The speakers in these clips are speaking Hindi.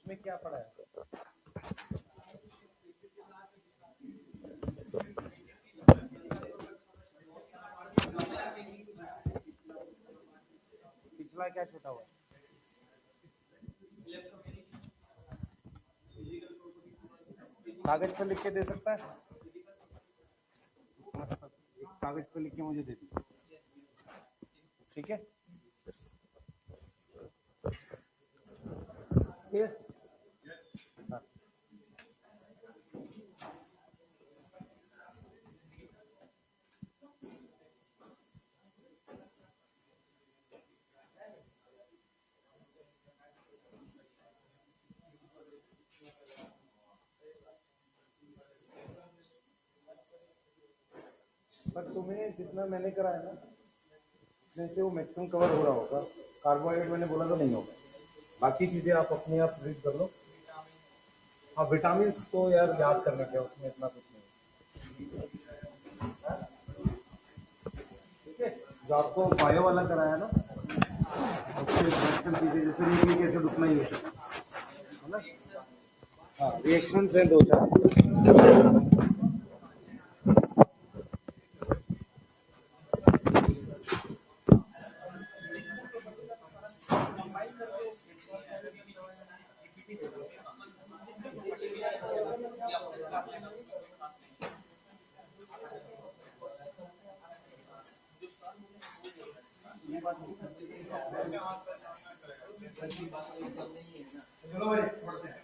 इसमें क्या पड़ा है? पिछला क्या छोटा हुआ? कागज पर लिख के दे सकता है? एक कागज पर लिख के मुझे दे दीजिए, ठीक है? हाँ। पर तुम्हें जितना मैंने कराया ना, उसमें से वो मैक्सिमम कवर हो रहा होगा। कार्बोहाइड्रेट मैंने बोला तो नहीं होगा, बाकी चीजें आप अपने आप रीड कर लो। हाँ, विटामिन तो यार याद करने के, उसमें इतना कुछ नहीं। ठीक है, जो आपको बायो वाला कराया ना, उससे मैक्सिमम चीजें जैसे न्यूक्लिक एसिड उतना ही है ना? हाँ, रिएक्शंस हैं दो चार। चलो भाई पढ़ते हैं।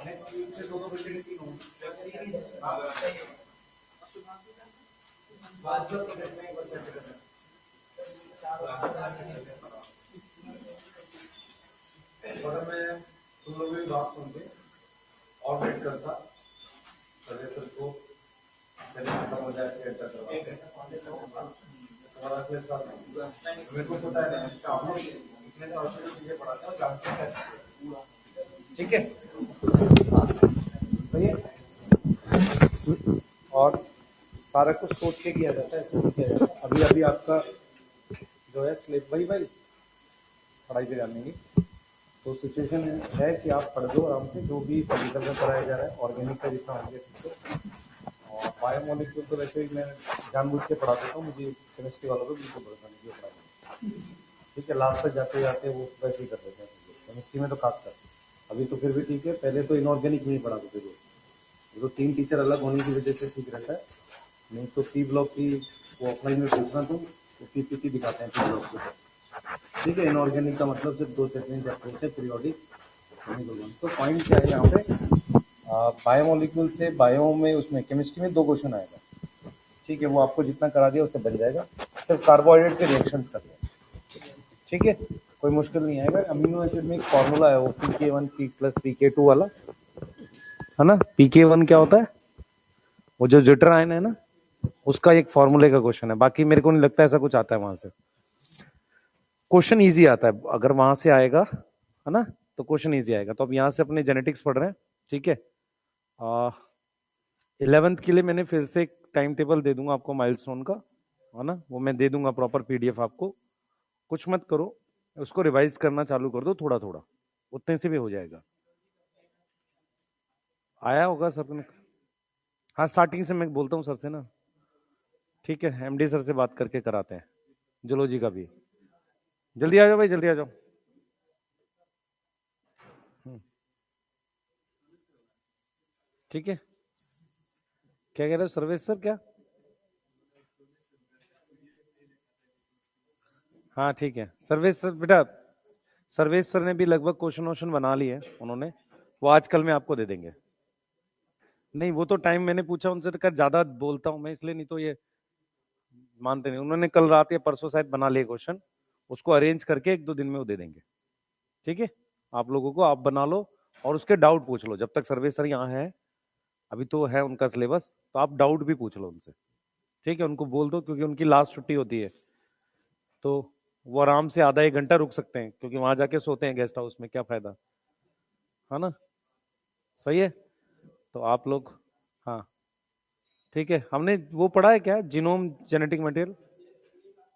नेक्स्ट वीक से दो फैसिलिटी होंगी। और मैं तुम लोगों की बात सुन के और वेट करता सजेशन को, पहले खत्म हो जाए फिर करवा और अगले साल मेरे को पता है आप लोग इतने साल से चीजें पढ़ाते हो, जानते हैं कैसे, ठीक है भैया? और सारा कुछ सोच के किया जाता है, ऐसे नहीं किया जाता। अभी अभी आपका जो है स्लेब भाई पढ़ाई पे ध्यान देंगे, तो सिचुएशन है कि आप पढ़ दो आराम से, जो भी फिजिकल में कराया जा रहा है, ऑर्गेनिक का जितना होंगे ठीक है। और बायोमोलिक्यूल तो वैसे ही मैं जानबूझ के पढ़ा देता हूँ, मुझे केमिस्ट्री वालों को बिल्कुल भरोसा नहीं है पढ़ाई, ठीक है? लास्ट तक जाते जाते वो वैसे ही कर देते हैं केमिस्ट्री में तो खास कर। अभी तो फिर भी ठीक है, पहले तो इनऑर्गेनिक में ही पढ़ा देते थे, तो 3 टीचर अलग होने की वजह से ठीक रहता है। नहीं तो पी ब्लॉक की वो ऑफलाइन में पूछना तो पीपीटी दिखाते हैं पी ब्लॉक से, ठीक है? इनऑर्गेनिक का मतलब सिर्फ 2 से 3 चैप्टर होते हैं पीरियोडिक। तो पॉइंट क्या है यहाँ पे, बायोमोलिक्यूल से बायो में उसमें केमिस्ट्री में 2 क्वेश्चन आएगा, ठीक है? वो आपको जितना करा दिया उससे बन जाएगा, सिर्फ कार्बोहाइड्रेट के रिएक्शंस करने हैं, ठीक है? कोई मुश्किल नहीं आएगा। अमीनो एसिड में एक फॉर्मूला है, वो PK1 प्लस PK2 वाला है ना। PK1 क्या होता है? वो जो जिटर आयन है ना, उसका एक फॉर्मूले का क्वेश्चन है। बाकी मेरे को नहीं लगता ऐसा कुछ आता है वहां से। क्वेश्चन इजी आता है, अगर वहां से आएगा है ना तो क्वेश्चन इजी आएगा। तो अब यहाँ से अपने जेनेटिक्स पढ़ रहे हैं, ठीक है? 11th के लिए मैंने फिर से एक टाइम टेबल दे दूंगा आपको माइलस्टोन का, है ना? वो मैं दे दूंगा प्रॉपर PDF आपको। कुछ मत करो, उसको रिवाइज करना चालू कर दो थोड़ा थोड़ा, उतने से भी हो जाएगा। आया होगा सर ने? हाँ, स्टार्टिंग से मैं बोलता हूँ सर से ना, ठीक है? MD सर से बात करके कराते हैं जूलॉजी का भी। जल्दी आ जाओ भाई, जल्दी आ जाओ। ठीक है, क्या कह रहे हो सर्वेश सर? क्या? हाँ ठीक है सर्वेश सर, बेटा सर्वेश सर ने भी लगभग क्वेश्चन बना लिए उन्होंने, वो आज कल में आपको दे देंगे। नहीं, वो तो टाइम मैंने पूछा उनसे, तो कर ज्यादा बोलता हूँ मैं इसलिए, नहीं तो ये मानते नहीं। उन्होंने कल रात या परसों शायद बना लिए क्वेश्चन, उसको अरेंज करके 1-2 दिन में वो दे देंगे, ठीक है? आप लोगों को आप बना लो और उसके डाउट पूछ लो, जब तक सर्वेश सर यहाँ है, अभी तो है उनका सिलेबस, तो आप डाउट भी पूछ लो उनसे, ठीक है? उनको बोल दो, क्योंकि उनकी लास्ट छुट्टी होती है, तो वो आराम से आधा 1 घंटा रुक सकते हैं, क्योंकि वहां जाके सोते हैं गेस्ट हाउस में, क्या फायदा, है ना? सही है। तो आप लोग, हाँ ठीक है, हमने वो पढ़ा है क्या, जीनोम जेनेटिक मटेरियल,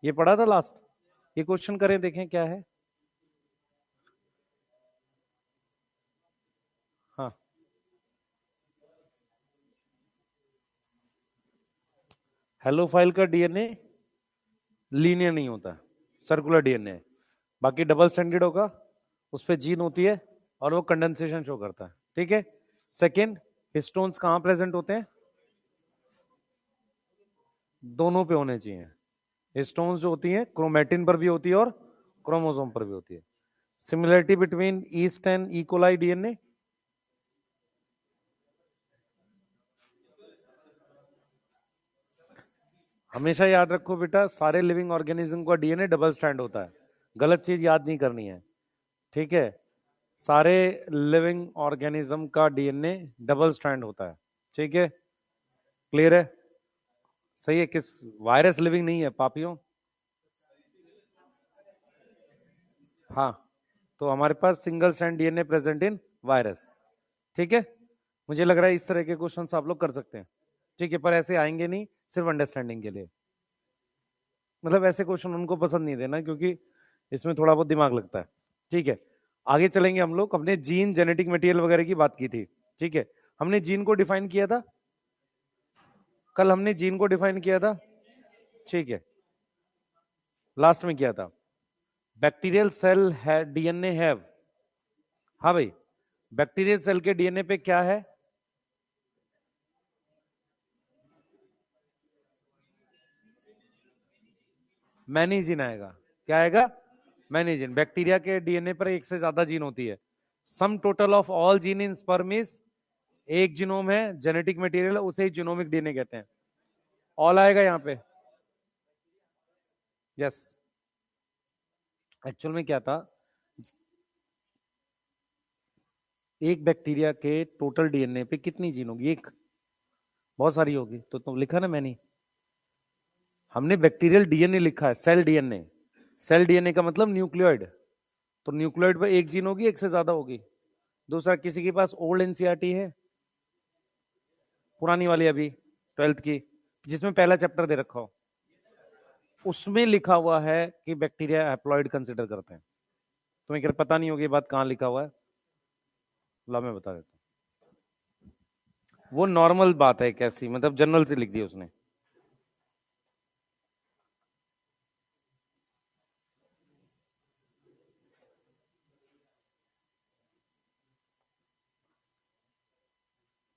ये पढ़ा था लास्ट, ये क्वेश्चन करें देखें क्या है। हाँ, हेलो फाइल का डीएनए लीनियर नहीं होता, सर्कुलर डीएनए है। बाकी डबल स्टैंडर्ड होगा, उस पर जीन होती है और वो कंडेंसेशन शो करता है। ठीक है। सेकेंड, हिस्टोन्स कहाँ प्रेजेंट होते हैं, दोनों पे होने चाहिए। हिस्टोन्स जो होती हैं क्रोमेटिन पर भी होती है और क्रोमोसोम पर भी होती है। Similarity between east and E coli DNA, हमेशा याद रखो बेटा, सारे लिविंग ऑर्गेनिज्म का डीएनए डबल स्ट्रैंड होता है, गलत चीज याद नहीं करनी है। ठीक है, सारे लिविंग ऑर्गेनिज्म का डीएनए डबल स्ट्रैंड होता है। ठीक है, क्लियर है। सही है, किस वायरस लिविंग नहीं है पापियों। हाँ, तो हमारे पास single strand DNA present in virus. ठीक है, मुझे लग रहा है इस तरह के क्वेश्चंस आप लोग कर सकते हैं। ठीक है, पर ऐसे आएंगे नहीं, सिर्फ अंडरस्टैंडिंग के लिए, मतलब ऐसे क्वेश्चन उनको पसंद नहीं देना, क्योंकि इसमें थोड़ा बहुत दिमाग लगता है। ठीक है, आगे चलेंगे। हम लोग अपने जीन जेनेटिक मटेरियल वगैरह की बात की थी। ठीक है, हमने जीन को डिफाइन किया था, कल हमने जीन को डिफाइन किया था। ठीक है, लास्ट में किया था। बैक्टीरियल सेल है डीएनए हैव, हाँ भाई, बैक्टीरियल सेल के डीएनए पे क्या है, मैनी जीन आएगा। क्या आएगा, मैनी जीन। बैक्टीरिया के डीएनए पर एक से ज्यादा जीन होती है। Sum total of all gene in sperm is, एक जीनोम है जेनेटिक मटेरियल, उसे ही जीनोमिक डीएनए कहते हैं। ऑल आएगा यहाँ पे, यस। एक्चुअल में क्या था, एक बैक्टीरिया के टोटल डीएनए पे कितनी जीन होगी, एक, बहुत सारी होगी। तो तुम लिखा ना मैंने, हमने बैक्टीरियल डीएनए लिखा है, सेल डीएनए। सेल डीएनए का मतलब न्यूक्लियोइड, तो न्यूक्लियोइड पर एक जीन होगी, एक से ज्यादा होगी। दूसरा, किसी के पास ओल्ड एनसीईआरटी है, पुरानी वाली अभी 12th की, जिसमें पहला चैप्टर दे रखा हो, उसमें लिखा हुआ है कि बैक्टीरिया हैप्लॉइड कंसिडर करते हैं। तुम्हें क्या पता नहीं होगी ये बात, कहां लिखा हुआ है, ला मैं बता देता हूं। वो नॉर्मल बात है, कैसी मतलब जनरल से लिख दी उसने।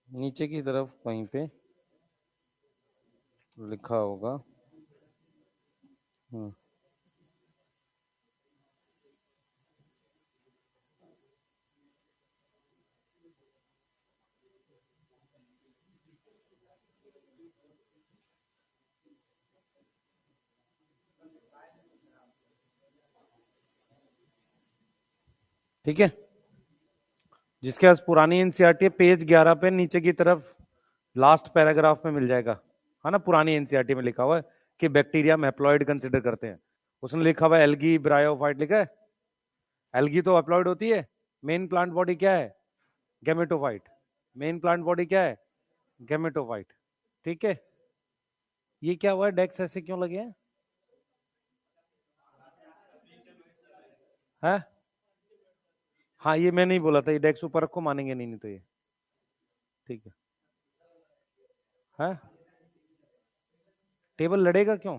नीचे की तरफ कहीं पे लिखा होगा। हम्म, ठीक है, जिसके पास पुरानी एनसीईआरटी है, पेज 11 पे नीचे की तरफ लास्ट पैराग्राफ में मिल जाएगा, है ना। पुरानी एनसीईआरटी में लिखा हुआ है कि बैक्टीरिया में हैप्लॉइड कंसिडर करते हैं। उसने लिखा हुआ है एल्गी ब्रायोफाइट लिखा है। एल्गी तो हैप्लॉइड होती है। मेन प्लांट बॉडी क्या है, गैमेटोफाइट। मेन प्लांट बॉडी क्या है, गैमेटोफाइट। ठीक है, ये क्या हुआ है, डेक्स ऐसे क्यों लगे हैं, है? हाँ, ये मैं नहीं बोला था, ये डेक्स ऊपर रखो, मानेंगे नहीं, नहीं तो ये ठीक है। टेबल लड़ेगा क्यों,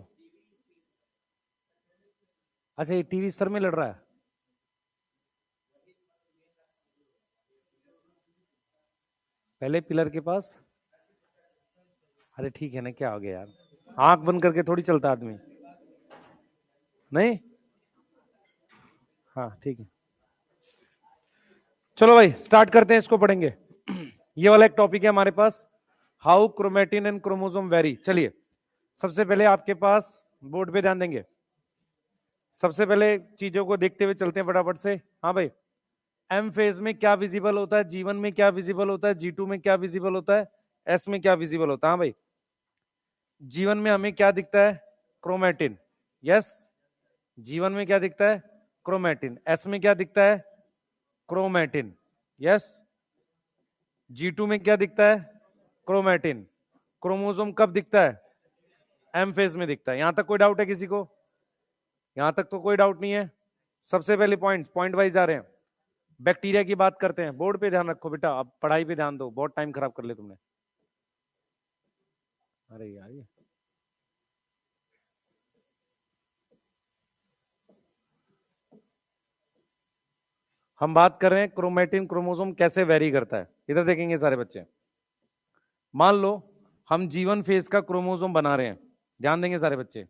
अच्छा ये टीवी सर में लड़ रहा है, पहले पिलर के पास। अरे ठीक है ना, क्या हो गया यार, आंख बंद करके थोड़ी चलता आदमी, नहीं। हाँ ठीक है, चलो भाई स्टार्ट करते हैं, इसको पढ़ेंगे। ये वाला एक टॉपिक है हमारे पास, how chromatin and chromosome vary. चलिए, सबसे पहले आपके पास बोर्ड पे ध्यान देंगे, सबसे पहले चीजों को देखते हुए चलते हैं फटाफट से। हाँ भाई, एम फेज में क्या विजिबल होता है, जी वन में क्या विजिबल होता है, जी टू में क्या विजिबल होता है, एस में क्या विजिबल होता है। हाँ भाई, जीवन में हमें क्या दिखता है, क्रोमेटिन, यस। जीवन में क्या दिखता है, क्रोमेटिन। एस में क्या दिखता है, क्रोमेटिन, यस। G2 में क्या दिखता है? क्रोमेटिन। क्रोमोसोम कब दिखता है? एम फेज में दिखता है। यहां तक कोई डाउट है किसी को? यहां तक तो कोई डाउट नहीं है। सबसे पहले पॉइंट वाइज आ रहे हैं। बैक्टीरिया की बात करते हैं। बोर्ड पे ध्यान रखो बेटा, अब पढ़ाई पे ध्यान दो, बहुत टाइम खराब कर लिया तुमने। अरे यार ये हम बात कर रहे हैं क्रोमेटिन क्रोमोसोम कैसे वेरी करता है। इधर देखेंगे सारे बच्चे। मान लो हम जीवन फेज का क्रोमोसोम बना रहे हैं, ध्यान देंगे सारे बच्चे।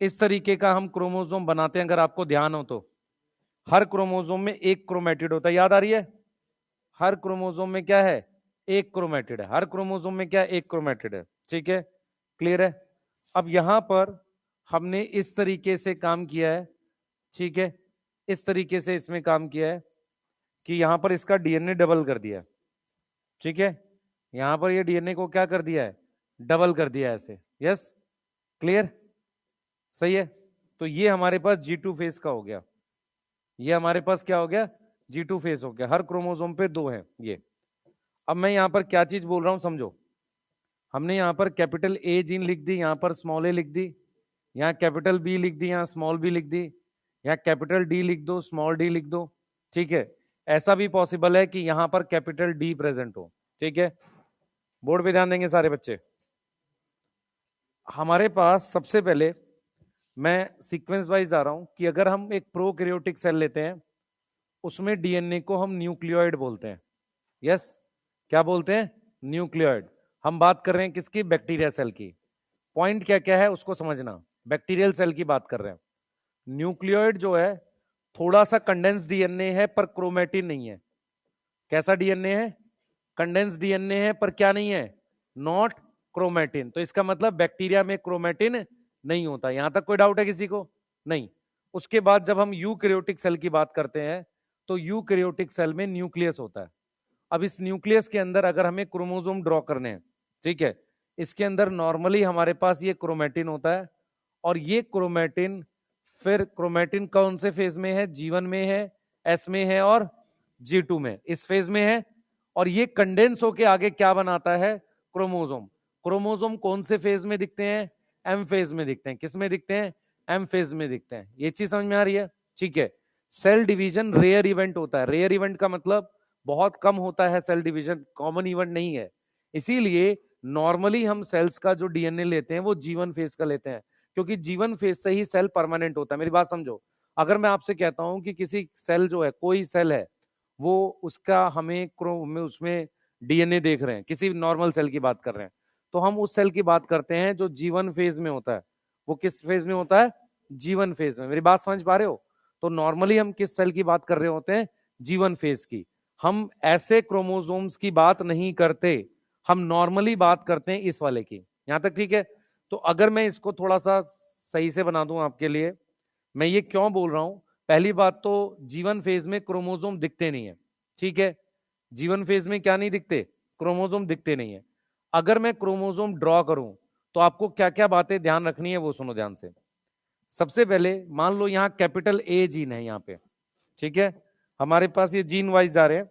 इस तरीके का हम क्रोमोसोम बनाते हैं, अगर आपको ध्यान हो तो। हर क्रोमोसोम में एक क्रोमेटिड होता है, याद आ रही है? हर क्रोमोसोम में क्या है? एक क्रोमेटिड है। हर क्रोमोसोम में क्या है? एक क्रोमेटिड है। ठीक है, क्लियर है? अब यहां पर हमने इस तरीके से काम किया है, ठीक है, इस तरीके से इसमें काम किया है कि यहां पर इसका डीएनए डबल कर दिया है। ठीक है, यहां पर ये डीएनए को क्या कर दिया है? डबल कर दिया है ऐसे। यस, क्लियर, सही है। तो ये हमारे पास G2 फेज का हो गया। ये हमारे पास क्या हो गया? G2 फेज हो गया। हर क्रोमोसोम पे दो है ये। अब मैं यहां पर क्या चीज बोल रहा हूं समझो। हमने यहां पर कैपिटल ए जीन लिख दी, यहां पर स्मॉल ए लिख दी, यहां कैपिटल बी लिख दी, यहां स्मॉल बी लिख दी, यहां कैपिटल डी लिख दो, स्मॉल डी लिख दो। ठीक है, ऐसा भी पॉसिबल है कि यहां पर कैपिटल डी प्रेजेंट हो। ठीक है, बोर्ड पे ध्यान देंगे सारे बच्चे। हमारे पास सबसे पहले मैं सीक्वेंस वाइज आ रहा हूं कि अगर हम एक प्रोकैरियोटिक सेल लेते हैं, उसमें डीएनए को हम न्यूक्लियोइड बोलते हैं। यस, क्या बोलते हैं? न्यूक्लियोइड। हम बात कर रहे हैं किसकी? बैक्टीरिया सेल की। पॉइंट क्या क्या है उसको समझना। बैक्टीरियल सेल की बात कर रहे हैं। न्यूक्लियोइड जो है थोड़ा सा कंडेंस डीएनए है पर क्रोमेटिन नहीं है। कैसा डीएनए है? कंडेंस डीएनए है पर क्या नहीं है? Not chromatin. तो इसका मतलब बैक्टीरिया में क्रोमेटिन नहीं होता। यहां तक कोई डाउट है किसी को? नहीं। उसके बाद जब हम यूकैरियोटिक सेल की बात करते हैं तो यूकैरियोटिक सेल में न्यूक्लियस होता है। अब इस न्यूक्लियस के अंदर अगर हमें क्रोमोसोम ड्रॉ करने हैं, ठीक है, इसके अंदर नॉर्मली हमारे पास ये क्रोमेटिन होता है। और ये क्रोमेटिन, फिर क्रोमेटिन कौन से फेज में है? G1 में है, S में है और G2 में, इस फेज में है। और ये कंडेंस होके आगे क्या बनाता है? क्रोमोसोम। क्रोमोसोम कौन से फेज में दिखते हैं? एम फेज में दिखते हैं। किस में दिखते हैं? एम फेज में दिखते हैं। ये चीज समझ में आ रही है? ठीक है। सेल डिवीजन रेयर इवेंट होता है। रेयर इवेंट का मतलब बहुत कम होता है सेल डिवीजन, कॉमन इवेंट नहीं है। इसीलिए नॉर्मली हम सेल्स का जो डीएनए लेते हैं वो G1 फेज का लेते हैं, क्योंकि G1 फेज से ही सेल परमानेंट होता है। मेरी बात समझो। अगर मैं आपसे कहता हूं कि किसी सेल जो है, कोई सेल है, वो उसका हमें में उसमें डीएनए देख रहे हैं, किसी नॉर्मल सेल की बात कर रहे हैं, तो हम उस सेल की बात करते हैं जो G1 फेज में होता है। वो किस फेज में होता है? G1 फेज में। मेरी बात समझ पा रहे हो? तो नॉर्मली हम किस सेल की बात कर रहे होते हैं? G1 फेज की। हम ऐसे क्रोमोसोम्स की बात नहीं करते, हम नॉर्मली बात करते हैं इस वाले की। यहां तक ठीक है? तो अगर मैं इसको थोड़ा सा सही से बना दूं आपके लिए, मैं ये क्यों बोल रहा हूं। पहली बात तो G1 फेज में क्रोमोसोम दिखते नहीं है। ठीक है, G1 फेज में क्या नहीं दिखते? क्रोमोसोम दिखते नहीं है। अगर मैं क्रोमोसोम ड्रॉ करूं तो आपको क्या क्या बातें ध्यान रखनी है वो सुनो ध्यान से। सबसे पहले मान लो यहां कैपिटल ए जीन है यहां पे, ठीक है, हमारे पास ये जीन वाइज जा रहे हैं।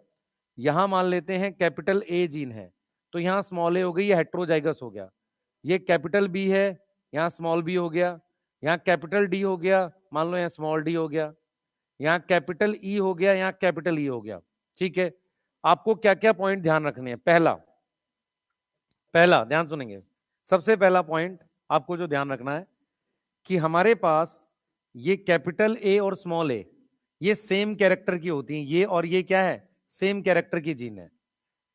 यहां मान लेते हैं कैपिटल ए जीन है, तो यहां स्मॉल ए हो गई, ये हेट्रोजाइगस हो गया। ये कैपिटल बी है, यहां स्मॉल बी हो गया। यहां कैपिटल डी हो गया, मान लो यहां स्मॉल डी हो गया। यहां कैपिटल ई हो गया, यहां कैपिटल ई हो गया। ठीक है, आपको क्या क्या पॉइंट ध्यान रखने हैं? पहला पहला ध्यान सुनेंगे। सबसे पहला पॉइंट आपको जो ध्यान रखना है कि हमारे पास ये कैपिटल ए और स्मॉल ए ये सेम कैरेक्टर की होती हैं। ये और ये क्या है? सेम कैरेक्टर की जीन है।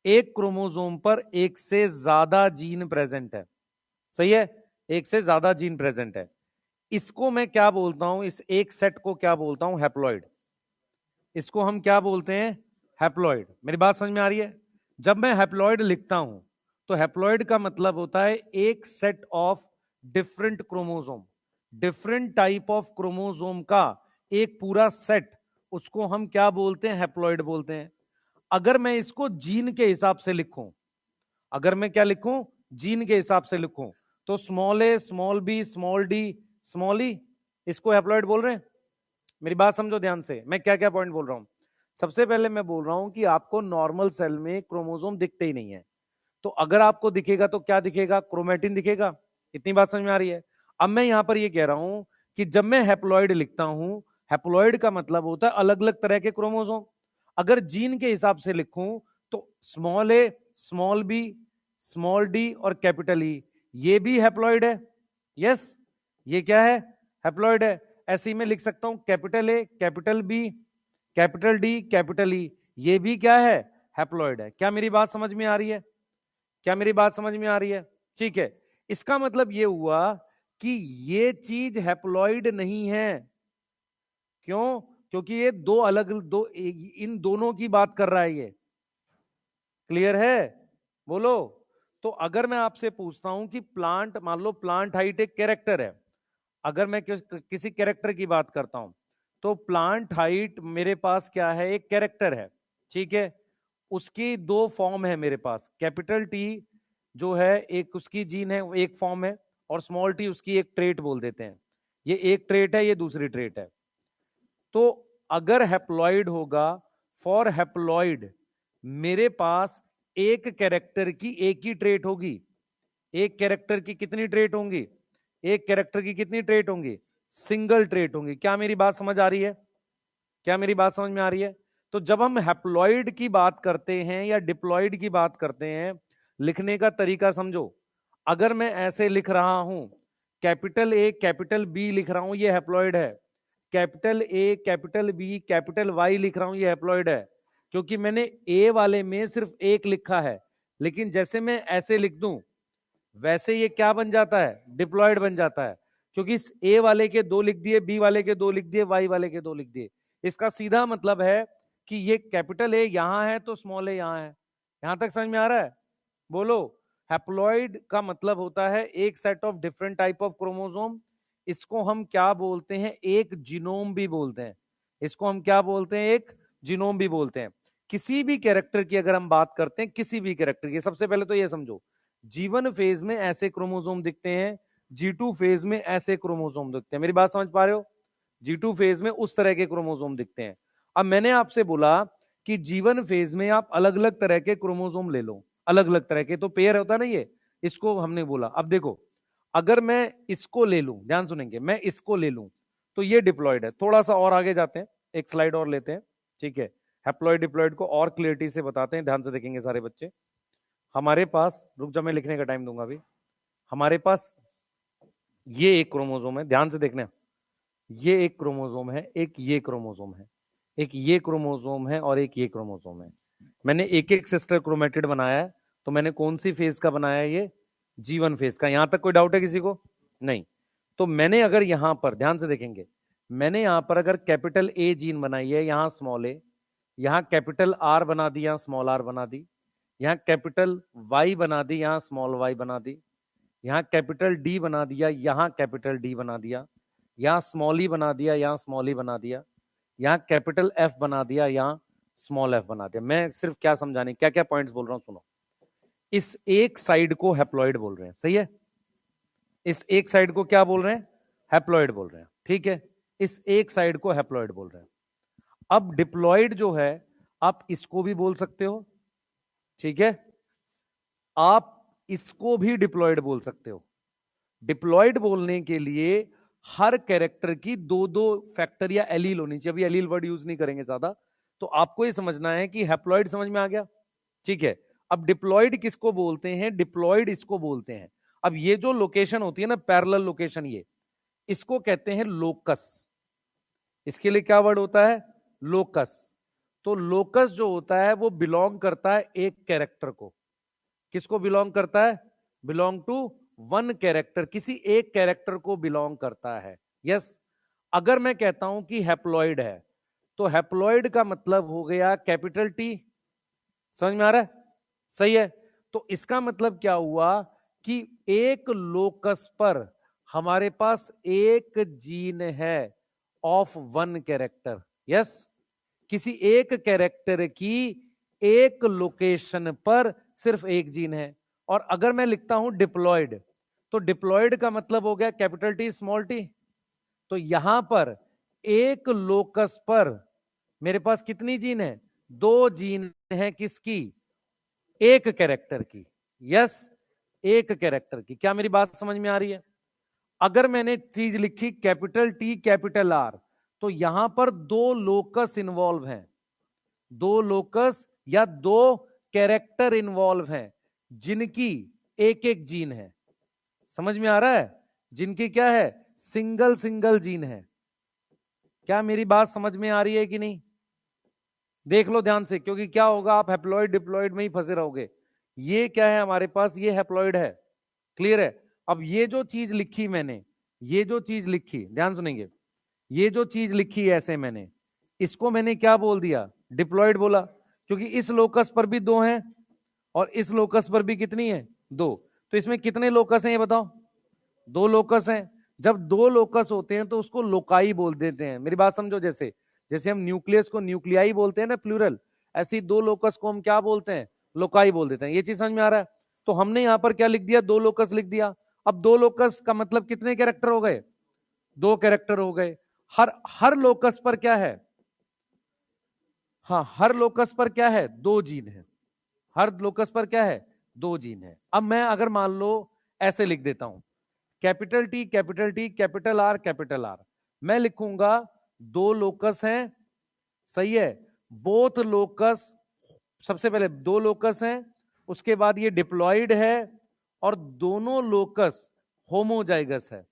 एक क्रोमोसोम पर एक से ज्यादा जीन प्रेजेंट है। सही है, एक से ज्यादा जीन प्रेजेंट है। इसको मैं क्या बोलता हूं? इस एक सेट को क्या बोलता हूं? हैप्लॉइड। इसको हम क्या बोलते हैं? हैप्लॉइड। मेरी बात समझ में आ रही है? जब मैं हैप्लॉइड लिखता हूं तो हैप्लॉइड का मतलब होता है एक set of different chromosome, different type of chromosome का एक पूरा सेट, उसको हम क्या बोलते हैं? हैप्लॉइड बोलते हैं। अगर मैं इसको जीन के हिसाब से लिखूं, अगर मैं क्या लिखूं? जीन के हिसाब से लिखूं, तो small a, small b, small d, small e, इसको हैप्लॉइड बोल रहे हैं। मेरी बात समझो ध्यान से, मैं क्या क्या पॉइंट बोल रहा हूं। सबसे पहले मैं बोल रहा हूं कि आपको नॉर्मल सेल में क्रोमोसोम दिखते ही नहीं है, तो अगर आपको दिखेगा तो क्या दिखेगा, क्रोमेटिन दिखेगा। इतनी बात समझ में आ रही है। अब मैं यहां पर ये कह रहा हूं कि जब मैं हैप्लॉइड लिखता हूं, हैप्लॉइड का मतलब होता है अलग अलग तरह के क्रोमोसोम। अगर जीन के हिसाब से लिखूं तो small a, small b, small D और कैपिटल ई, ये भी हैप्लॉइड है। यस, ये क्या है, हैप्लॉइड है। ऐसे ही मैं लिख सकता हूं capital A, capital B, capital D, capital E, ये भी क्या है, हैप्लॉइड है। क्या मेरी बात समझ में आ रही है, क्या मेरी बात समझ में आ रही है? ठीक है, इसका मतलब ये हुआ कि ये चीज हैप्लॉइड नहीं है। क्यों? क्योंकि ये दो अलग दो, इन दोनों की बात कर रहा है ये। क्लियर है? बोलो। तो अगर मैं आपसे पूछता हूं कि प्लांट, मान लो प्लांट हाइट एक कैरेक्टर है, अगर मैं किसी कैरेक्टर की बात करता हूं तो प्लांट हाइट मेरे पास क्या है, एक कैरेक्टर है। ठीक है, उसकी दो फॉर्म है मेरे पास, कैपिटल टी जो है एक उसकी जीन है, एक फॉर्म है, और स्मॉल टी उसकी एक ट्रेट बोल देते हैं। ये एक ट्रेट है, ये दूसरी ट्रेट है। तो अगर हैप्लॉइड होगा, फॉर हैप्लॉइड मेरे पास एक कैरेक्टर की एक ही ट्रेट होगी। एक कैरेक्टर की कितनी ट्रेट होंगी, एक कैरेक्टर की कितनी ट्रेट होंगी, सिंगल ट्रेट होंगी। क्या मेरी बात समझ आ रही है, क्या मेरी बात समझ में आ रही है? तो जब हम हैप्लॉइड की बात करते हैं या डिप्लॉइड की बात करते हैं, लिखने का तरीका समझो। अगर मैं ऐसे लिख रहा हूं, कैपिटल ए कैपिटल बी लिख रहा हूं, ये हैप्लॉइड है। Capital A capital B capital Y लिख रहा हूं, ये हैप्लॉइड है। क्योंकि मैंने ए वाले में सिर्फ एक लिखा है, लेकिन जैसे मैं ऐसे लिख दूं वैसे ये क्या बन जाता है, डिप्लॉयड बन जाता है। क्योंकि इस ए वाले के दो लिख दिए, बी वाले के दो लिख दिए, वाई वाले के दो लिख दिए। इसका सीधा मतलब है कि ये कैपिटल ए यहां है तो स्मॉल ए यहां है। यहां तक समझ में आ रहा है? बोलो। हैप्लॉइड का मतलब होता है एक set of different type of chromosome. इसको हम क्या बोलते हैं, एक जीनोम भी बोलते हैं। इसको हम क्या बोलते हैं, एक जीनोम भी बोलते हैं। किसी भी कैरेक्टर की अगर हम बात करते हैं, किसी भी कैरेक्टर की, सबसे पहले तो ये समझो, जीवन फेज में ऐसे क्रोमोसोम दिखते हैं, G2 फेज में ऐसे क्रोमोसोम दिखते हैं। मेरी बात समझ पा रहे हो? G2 फेज में उस तरह के क्रोमोसोम दिखते हैं। अब मैंने आपसे बोला कि जीवन फेज में आप अलग अलग तरह के क्रोमोसोम ले लो, अलग अलग तरह के, तो पेयर होता है ना ये, इसको हमने बोला। अब देखो, अगर मैं इसको ले लूं, ध्यान सुनेंगे, मैं इसको ले लूं तो ये डिप्लॉयड है। थोड़ा सा और आगे जाते हैं, एक स्लाइड और लेते हैं। ठीक है, हैप्लॉयड डिप्लॉयड को और क्लियरिटी से बताते हैं, ध्यान से देखेंगे सारे बच्चे। हमारे पास, रुक जा मैं लिखने का टाइम दूंगा अभी। हमारे पास ये एक क्रोमोसोम है, ध्यान से देखना, ये एक क्रोमोसोम है, एक ये क्रोमोसोम है, एक ये क्रोमोसोम है और एक ये क्रोमोसोम है। मैंने एक एक सिस्टर क्रोमेटिड बनाया है। तो मैंने कौन सी फेज का बनाया है, ये जीवन फेज का। यहां तक कोई डाउट है किसी को? नहीं। तो मैंने अगर यहां पर ध्यान से देखेंगे, मैंने यहां पर अगर कैपिटल ए जीन बनाई है, यहां स्मॉल ए, यहां कैपिटल आर बना दी, यहां स्मॉल आर बना दी, यहां कैपिटल वाई बना दी, यहां स्मॉल वाई बना दी, यहां कैपिटल डी बना दिया, यहां कैपिटल डी बना दिया, यहां स्मॉल ई बना दिया, यहां स्मॉल ई बना दिया, यहां कैपिटल एफ बना दिया, यहां स्मॉल एफ बना दिया। मैं सिर्फ क्या समझाने, क्या क्या पॉइंट्स बोल रहा हूं सुनो। इस एक साइड को हैप्लॉइड बोल रहे हैं, सही है? इस एक साइड को क्या बोल रहे हैं, हैप्लॉइड बोल रहे हैं। ठीक है, इस एक साइड को हैप्लॉइड बोल रहे हैं। अब डिप्लॉइड जो है, आप इसको भी बोल सकते हो, ठीक है, आप इसको भी डिप्लॉयड बोल सकते हो। डिप्लॉयड बोलने के लिए हर कैरेक्टर की दो दो फैक्टर या एलील होनी चाहिए। अभी एलील वर्ड यूज नहीं करेंगे ज्यादा, तो आपको ये समझना है कि हैप्लॉइड समझ में आ गया। ठीक है, अब डिप्लॉयड किसको बोलते हैं, डिप्लॉयड इसको बोलते हैं। अब ये जो लोकेशन होती है ना, पैरेलल लोकेशन, ये इसको कहते हैं लोकस। इसके लिए क्या वर्ड होता है, लोकस। तो लोकस जो होता है वो बिलोंग करता है एक कैरेक्टर को। किसको बिलोंग करता है, बिलोंग टू वन कैरेक्टर, किसी एक कैरेक्टर को बिलोंग करता है। यस, अगर मैं कहता हूं कि हैप्लॉइड है, तो हैप्लॉइड का मतलब हो गया कैपिटल टी। समझ में आ रहा है? सही है। तो इसका मतलब क्या हुआ कि एक लोकस पर हमारे पास एक जीन है ऑफ वन कैरेक्टर। यस, किसी एक कैरेक्टर की एक लोकेशन पर सिर्फ एक जीन है। और अगर मैं लिखता हूं डिप्लॉयड, तो डिप्लॉयड का मतलब हो गया कैपिटल टी स्मॉल टी। तो यहां पर एक लोकस पर मेरे पास कितनी जीन है? 2 जीन है किसकी? एक कैरेक्टर की। यस, एक कैरेक्टर की। क्या मेरी बात समझ में आ रही है? अगर मैंने चीज लिखी कैपिटल टी कैपिटल आर, तो यहां पर 2 लोकस इन्वॉल्व हैं, 2 लोकस या 2 कैरेक्टर इन्वॉल्व हैं, जिनकी एक एक जीन है। समझ में आ रहा है? जिनकी क्या है? सिंगल सिंगल जीन है। क्या मेरी बात समझ में आ रही है कि नहीं? देख लो ध्यान से, क्योंकि क्या होगा, आप हैप्लॉइड डिप्लॉइड में ही फंसे रहोगे। ये क्या है हमारे पास? ये हैप्लॉइड है। क्लियर है? अब ये जो चीज लिखी मैंने, ये जो चीज लिखी, ध्यान सुनेंगे, ये जो चीज लिखी है ऐसे मैंने, इसको मैंने क्या बोल दिया? डिप्लॉइड बोला, क्योंकि इस लोकस पर भी 2 हैं और इस लोकस पर भी कितनी है? 2। तो इसमें कितने लोकस हैं ये बताओ? 2 लोकस हैं। जब 2 लोकस होते हैं तो उसको लोकाई बोल देते हैं। मेरी बात समझो, जैसे जैसे हम न्यूक्लियस को न्यूक्लियाई बोलते हैं ना, प्लूरल, ऐसे ही 2 लोकस को हम क्या बोलते हैं? लोकाई बोल देते हैं। ये चीज समझ में आ रहा है? तो हमने यहां पर क्या लिख दिया? 2 लोकस लिख दिया। अब 2 लोकस का मतलब कितने कैरेक्टर हो गए? 2 कैरेक्टर हो गए। हर हर लोकस पर क्या है? हाँ, हर लोकस पर क्या है? 2 जीन है। हर लोकस पर क्या है? 2 जीन है। अब मैं अगर मान लो ऐसे लिख देता हूं, capital T capital T capital R capital R, मैं लिखूंगा 2 लोकस हैं, सही है, बोथ लोकस, सबसे पहले 2 लोकस हैं, उसके बाद ये डिप्लॉयड है, और दोनों लोकस होमोजाइगस है।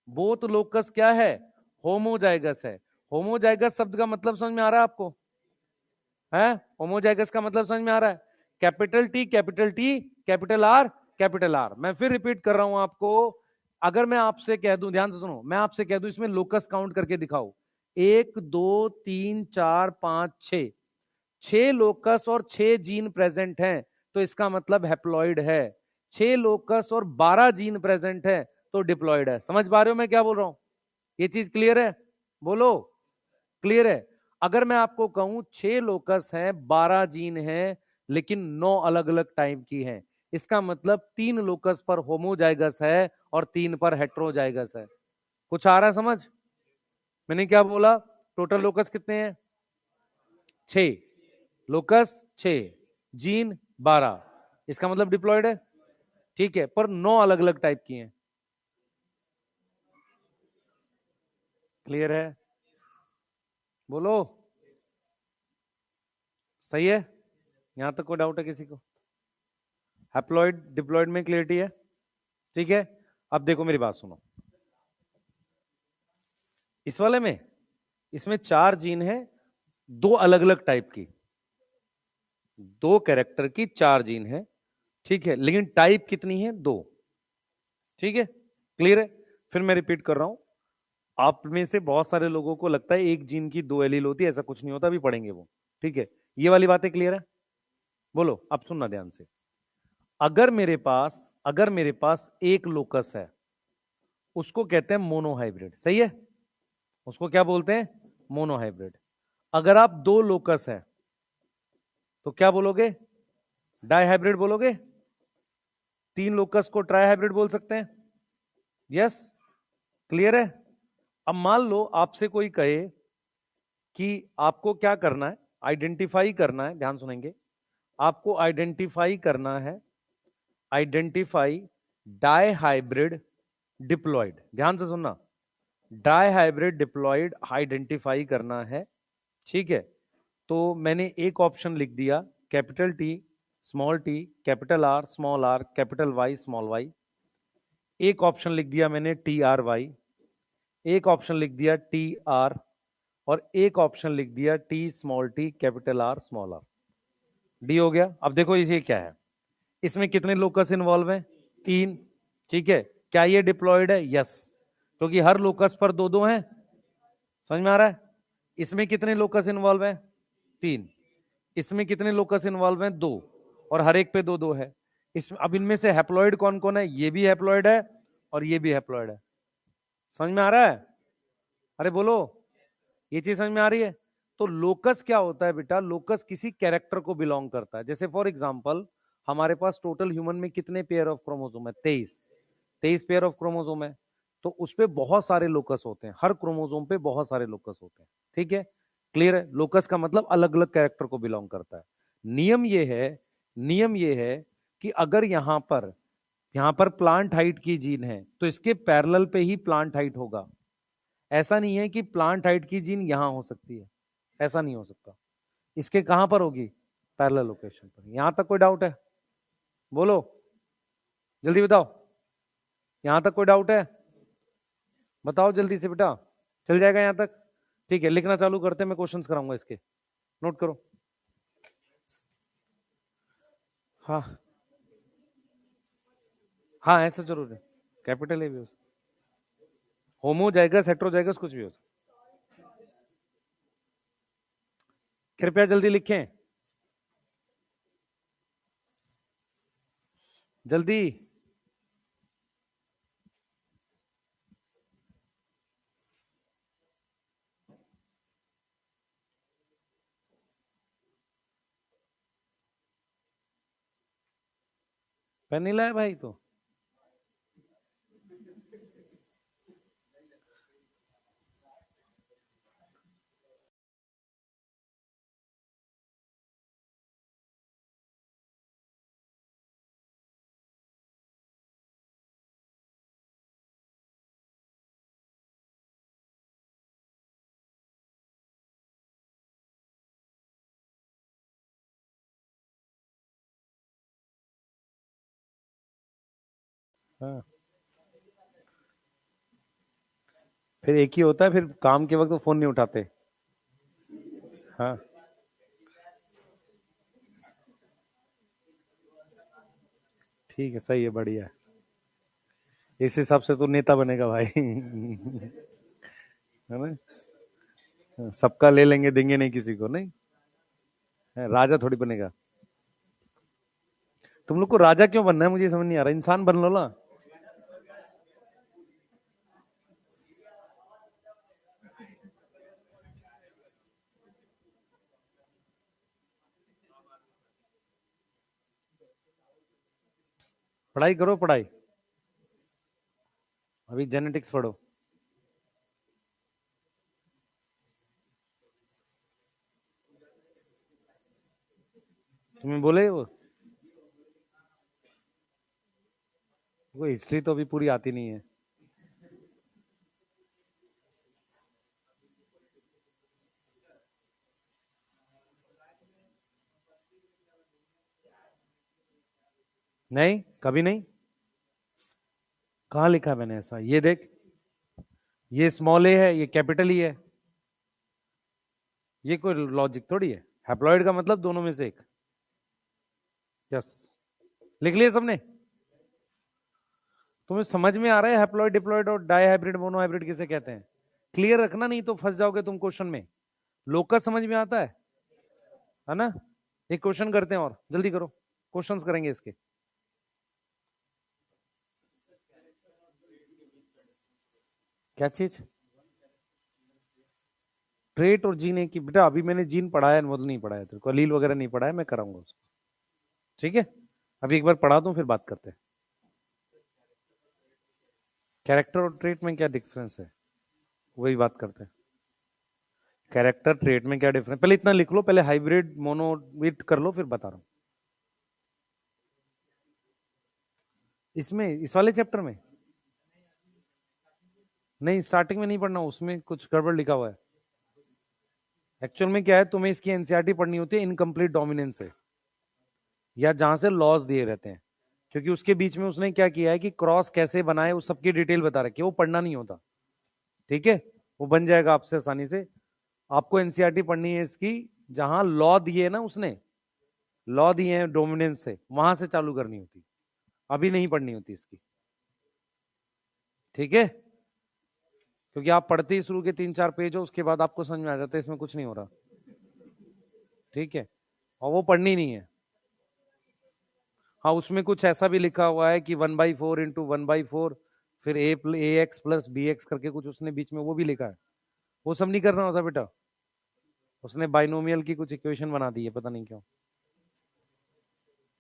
बोथ लोकस क्या है? होमोजाइगस है। होमोजाइगस शब्द का मतलब समझ में आ रहा है आपको? है? होमोजाइगस का मतलब समझ में आ रहा है? Capital T capital T capital R capital R. मैं फिर रिपीट कर रहा हूं आपको। अगर मैं आपसे कह दूं, ध्यान से सुनो, मैं आपसे कह दूं इसमें लोकस काउंट करके दिखाओ, 1 2 3 4 5 6, 6 लोकस और 6 जीन प्रेजेंट हैं, तो इसका मतलब हैप्लॉइड है। 6 लोकस और 12 जीन प्रेजेंट है तो डिप्लॉयड है। समझ पा रहे हो मैं क्या बोल रहा हूं? ये चीज क्लियर है? बोलो, क्लियर है? अगर मैं आपको कहूं 6 लोकस हैं, 12 जीन हैं, लेकिन 9 अलग अलग टाइप की हैं, इसका मतलब 3 लोकस पर होमोजाइगस है और 3 पर हेट्रोजाइगस है। कुछ आ रहा है समझ? मैंने क्या बोला? टोटल लोकस कितने हैं? 6 लोकस, 6 जीन, 12, इसका मतलब डिप्लॉयड है। ठीक है, पर 9 अलग अलग टाइप की हैं। क्लियर है? बोलो, सही है? यहां तक कोई डाउट है किसी को? हैप्लॉइड डिप्लॉयड में क्लियरिटी है? ठीक है। अब देखो मेरी बात सुनो, इस वाले में, इसमें 4 जीन है, 2 अलग अलग टाइप की, 2 कैरेक्टर की 4 जीन है, ठीक है, लेकिन टाइप कितनी है? 2। ठीक है, क्लियर है? फिर मैं रिपीट कर रहा हूं, आप में से बहुत सारे लोगों को लगता है एक जीन की 2 एलील होती है, ऐसा कुछ नहीं होता, अभी पढ़ेंगे वो। ठीक है, ये वाली बातें क्लियर है? बोलो, अब सुनना ध्यान से। अगर मेरे पास एक लोकस है, उसको कहते हैं मोनोहाइब्रिड, सही है? उसको क्या बोलते हैं? मोनोहाइब्रिड। अगर आप 2 लोकस है तो क्या बोलोगे? डाइहाइब्रिड बोलोगे। 3 लोकस को ट्राइहाइब्रिड बोल सकते हैं। यस, क्लियर है? अब मान लो आपसे कोई कहे कि आपको क्या करना है, आइडेंटिफाई करना है, ध्यान सुनेंगे, आपको आइडेंटिफाई करना है, आइडेंटिफाई डाइहाइब्रिड डिप्लॉयड, ध्यान से सुनना, डाइहाइब्रिड डिप्लॉयड आइडेंटिफाई करना है। ठीक है, तो मैंने एक ऑप्शन लिख दिया, capital T small T capital R small R capital Y small Y. एक ऑप्शन लिख दिया मैंने टी आर वाई, एक ऑप्शन लिख दिया टी आर, और एक ऑप्शन लिख दिया T small T capital R small R. D हो गया। अब देखो ये क्या है, इसमें कितने लोकस इन्वॉल्व हैं? 3। ठीक है, क्या ये डिप्लॉयड है? यस, क्योंकि हर लोकस पर 2 2 हैं। समझ में आ रहा है? इसमें कितने लोकस इन्वॉल्व हैं? 3। इसमें कितने लोकस इन्वॉल्व हैं? 2, और हर एक पे 2 2 है। इसमें अब इनमें से हैप्लॉइड कौन कौन है? ये भी हैप्लॉइड है और ये भी हैप्लॉइड है। समझ में आ रहा है? अरे बोलो, ये चीज समझ में आ रही है? तो लोकस क्या होता है बेटा? लोकस किसी कैरेक्टर को बिलोंग करता है। जैसे फॉर एग्जांपल, हमारे पास टोटल ह्यूमन में कितने पेयर ऑफ क्रोमोसोम है? 23। 23 पेयर ऑफ क्रोमोसोम है, तो उस पे बहुत सारे लोकस होते हैं, हर क्रोमोसोम पे बहुत सारे लोकस होते हैं। ठीक है, क्लियर है? लोकस का मतलब अलग अलग कैरेक्टर को बिलोंग करता है। नियम ये है कि अगर यहां पर प्लांट हाइट की जीन है तो इसके पैरेलल पे ही प्लांट हाइट होगा। ऐसा नहीं है कि प्लांट हाइट की जीन यहां हो सकती है, ऐसा नहीं हो सकता। इसके कहां पर होगी? पैरेलल लोकेशन पर। यहां तक कोई डाउट है? बोलो, जल्दी बताओ। यहां तक कोई डाउट है? बताओ जल्दी से बेटा, चल जाएगा यहां तक? ठीक है, लिखना चालू करते हैं, मैं क्वेश्चंस कराऊंगा इसके, नोट करो। हाँ हाँ, ऐसा जरूर है, कैपिटल ए भी हो सकता, होमोजाइगस हेट्रोजाइगस कुछ भी हो सकता। कृपया जल्दी लिखें, जल्दी। पेन नहीं लाया भाई तो? हाँ, फिर एक ही होता है, फिर काम के वक्त तो फोन नहीं उठाते। हाँ, ठीक है, सही है, बढ़िया है। इस हिसाब से तो नेता बनेगा भाई। है ना? सबका ले लेंगे, देंगे नहीं किसी को, नहीं राजा थोड़ी बनेगा। तुम लोग को राजा क्यों बनना है, मुझे समझ नहीं आ रहा। इंसान बन लो ना। पढ़ाई करो, पढ़ाई। अभी जेनेटिक्स पढ़ो। तुम्हें बोले वो हिस्ट्री तो अभी पूरी आती नहीं है। नहीं, कभी नहीं। कहाँ लिखा है मैंने ऐसा? ये देख, ये स्मॉल ए है, ये कैपिटल ई है। ये कोई लॉजिक थोड़ी है। हैप्लॉइड का मतलब दोनों में से एक। यस, लिख लिया सबने? तुम्हें समझ में आ रहा है हैप्लॉइड, डिप्लॉइड और डाई हाइब्रिड, मोनो हाइब्रिड किसे कहते हैं? क्लियर रखना, नहीं तो फंस जाओगे तुम क्वेश्चन में। लोकस समझ में आता है ना? एक क्वेश्चन करते हैं और जल्दी करो, क्वेश्चंस करेंगे इसके। क्या चीज? ट्रेट और जीन की बेटा, अभी मैंने जीन पढ़ाया मतलब नहीं पढ़ाया तेरे को, अलील वगैरह नहीं पढ़ाया, मैं कराऊंगा उसको। ठीक है, अभी एक बार पढ़ा दूं फिर बात करते हैं। कैरेक्टर और ट्रेट में क्या डिफरेंस है, वही बात करते हैं। कैरेक्टर ट्रेट में क्या डिफरेंस, पहले इतना लिख लो, पहले हाइब्रिड मोनोविट कर लो, फिर बता रहा हूं। इसमें इस वाले चैप्टर में नहीं, स्टार्टिंग में नहीं पढ़ना, उसमें कुछ गड़बड़ लिखा हुआ है। एक्चुअल में क्या है, तुम्हें इसकी एनसीईआरटी पढ़नी होती है इनकम्प्लीट डोमिनेंस से, या जहां से लॉज दिए रहते हैं। क्योंकि उसके बीच में उसने क्या किया है कि क्रॉस कैसे बनाए उस सबकी डिटेल बता रखी है, वो पढ़ना नहीं होता। ठीक है, वो बन जाएगा आपसे आसानी से। आपको एनसीईआरटी पढ़नी है इसकी, जहां लॉ दिए ना उसने, लॉ दिए हैं डोमिनेंस से, वहां से चालू करनी होती, अभी नहीं पढ़नी होती इसकी। ठीक है, क्योंकि आप पढ़ते ही शुरू के 3-4 पेज हो, उसके बाद आपको समझ में आ जाता है इसमें कुछ नहीं हो रहा। ठीक है, और वो पढ़नी नहीं है। हाँ, उसमें कुछ ऐसा भी लिखा हुआ है कि 1/4 × 1/4, फिर ए एक्स प्लस बी एक्स करके कुछ उसने बीच में वो भी लिखा है। वो सब नहीं करना होता बेटा, उसने बाइनोमियल की कुछ इक्वेशन बना दी है, पता नहीं क्यों।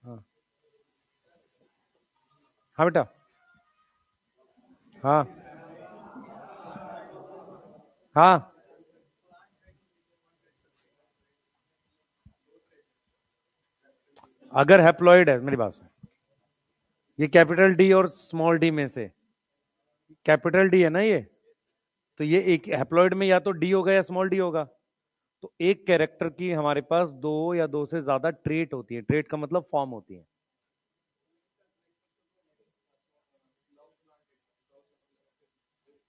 हाँ हाँ बेटा, हाँ हाँ, अगर हैप्लॉइड है, मेरी बात सुन, ये कैपिटल डी और स्मॉल डी में से कैपिटल डी है ना ये, तो ये एक हैप्लॉइड में या तो डी होगा या स्मॉल डी होगा। तो एक कैरेक्टर की हमारे पास दो या दो से ज्यादा ट्रेट होती है। ट्रेट का मतलब फॉर्म होती है।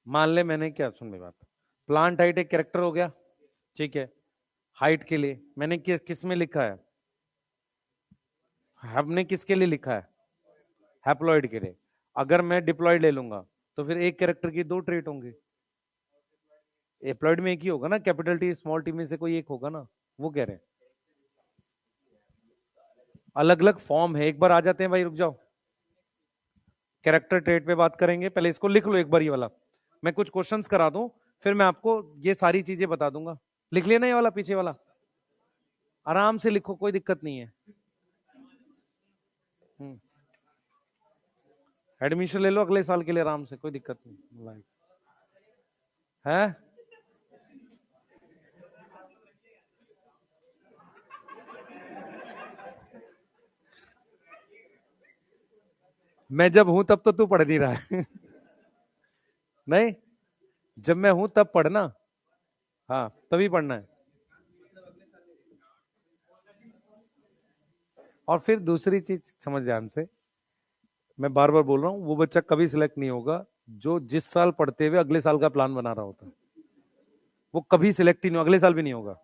मान ले मैंने क्या, सुन मेरी बात, प्लांट हाइट एक कैरेक्टर हो गया, ठीक है। हाइट के लिए मैंने किस में लिखा है, हमने किसके लिए लिखा है, हैप्लॉइड के लिए। अगर मैं डिप्लॉइड ले लूंगा तो फिर एक कैरेक्टर की दो ट्रेट होंगे। एप्लॉइड में एक ही होगा ना, कैपिटल टी स्मॉल टी में से कोई एक होगा ना, वो कह रहे हैं। अलग अलग फॉर्म है, एक बार आ जाते हैं भाई, रुक जाओ। कैरेक्टर ट्रेट पे बात करेंगे, पहले इसको लिख लो एक बार ये वाला। मैं कुछ क्वेश्चंस करा दूं, फिर मैं आपको ये सारी चीजें बता दूंगा। लिख लेना ये वाला पीछे वाला, आराम से लिखो, कोई दिक्कत नहीं है। एडमिशन ले लो अगले साल के लिए आराम से, कोई दिक्कत नहीं है। मैं जब हूं तब तो तू पढ़ नहीं रहा है नहीं, जब मैं हूं तब पढ़ना, हाँ तभी पढ़ना है। और फिर दूसरी चीज समझ ध्यान से, मैं बार बार बोल रहा हूं, वो बच्चा कभी सिलेक्ट नहीं होगा जो जिस साल पढ़ते हुए अगले साल का प्लान बना रहा होता है। वो कभी सिलेक्ट ही नहीं, अगले साल भी नहीं होगा।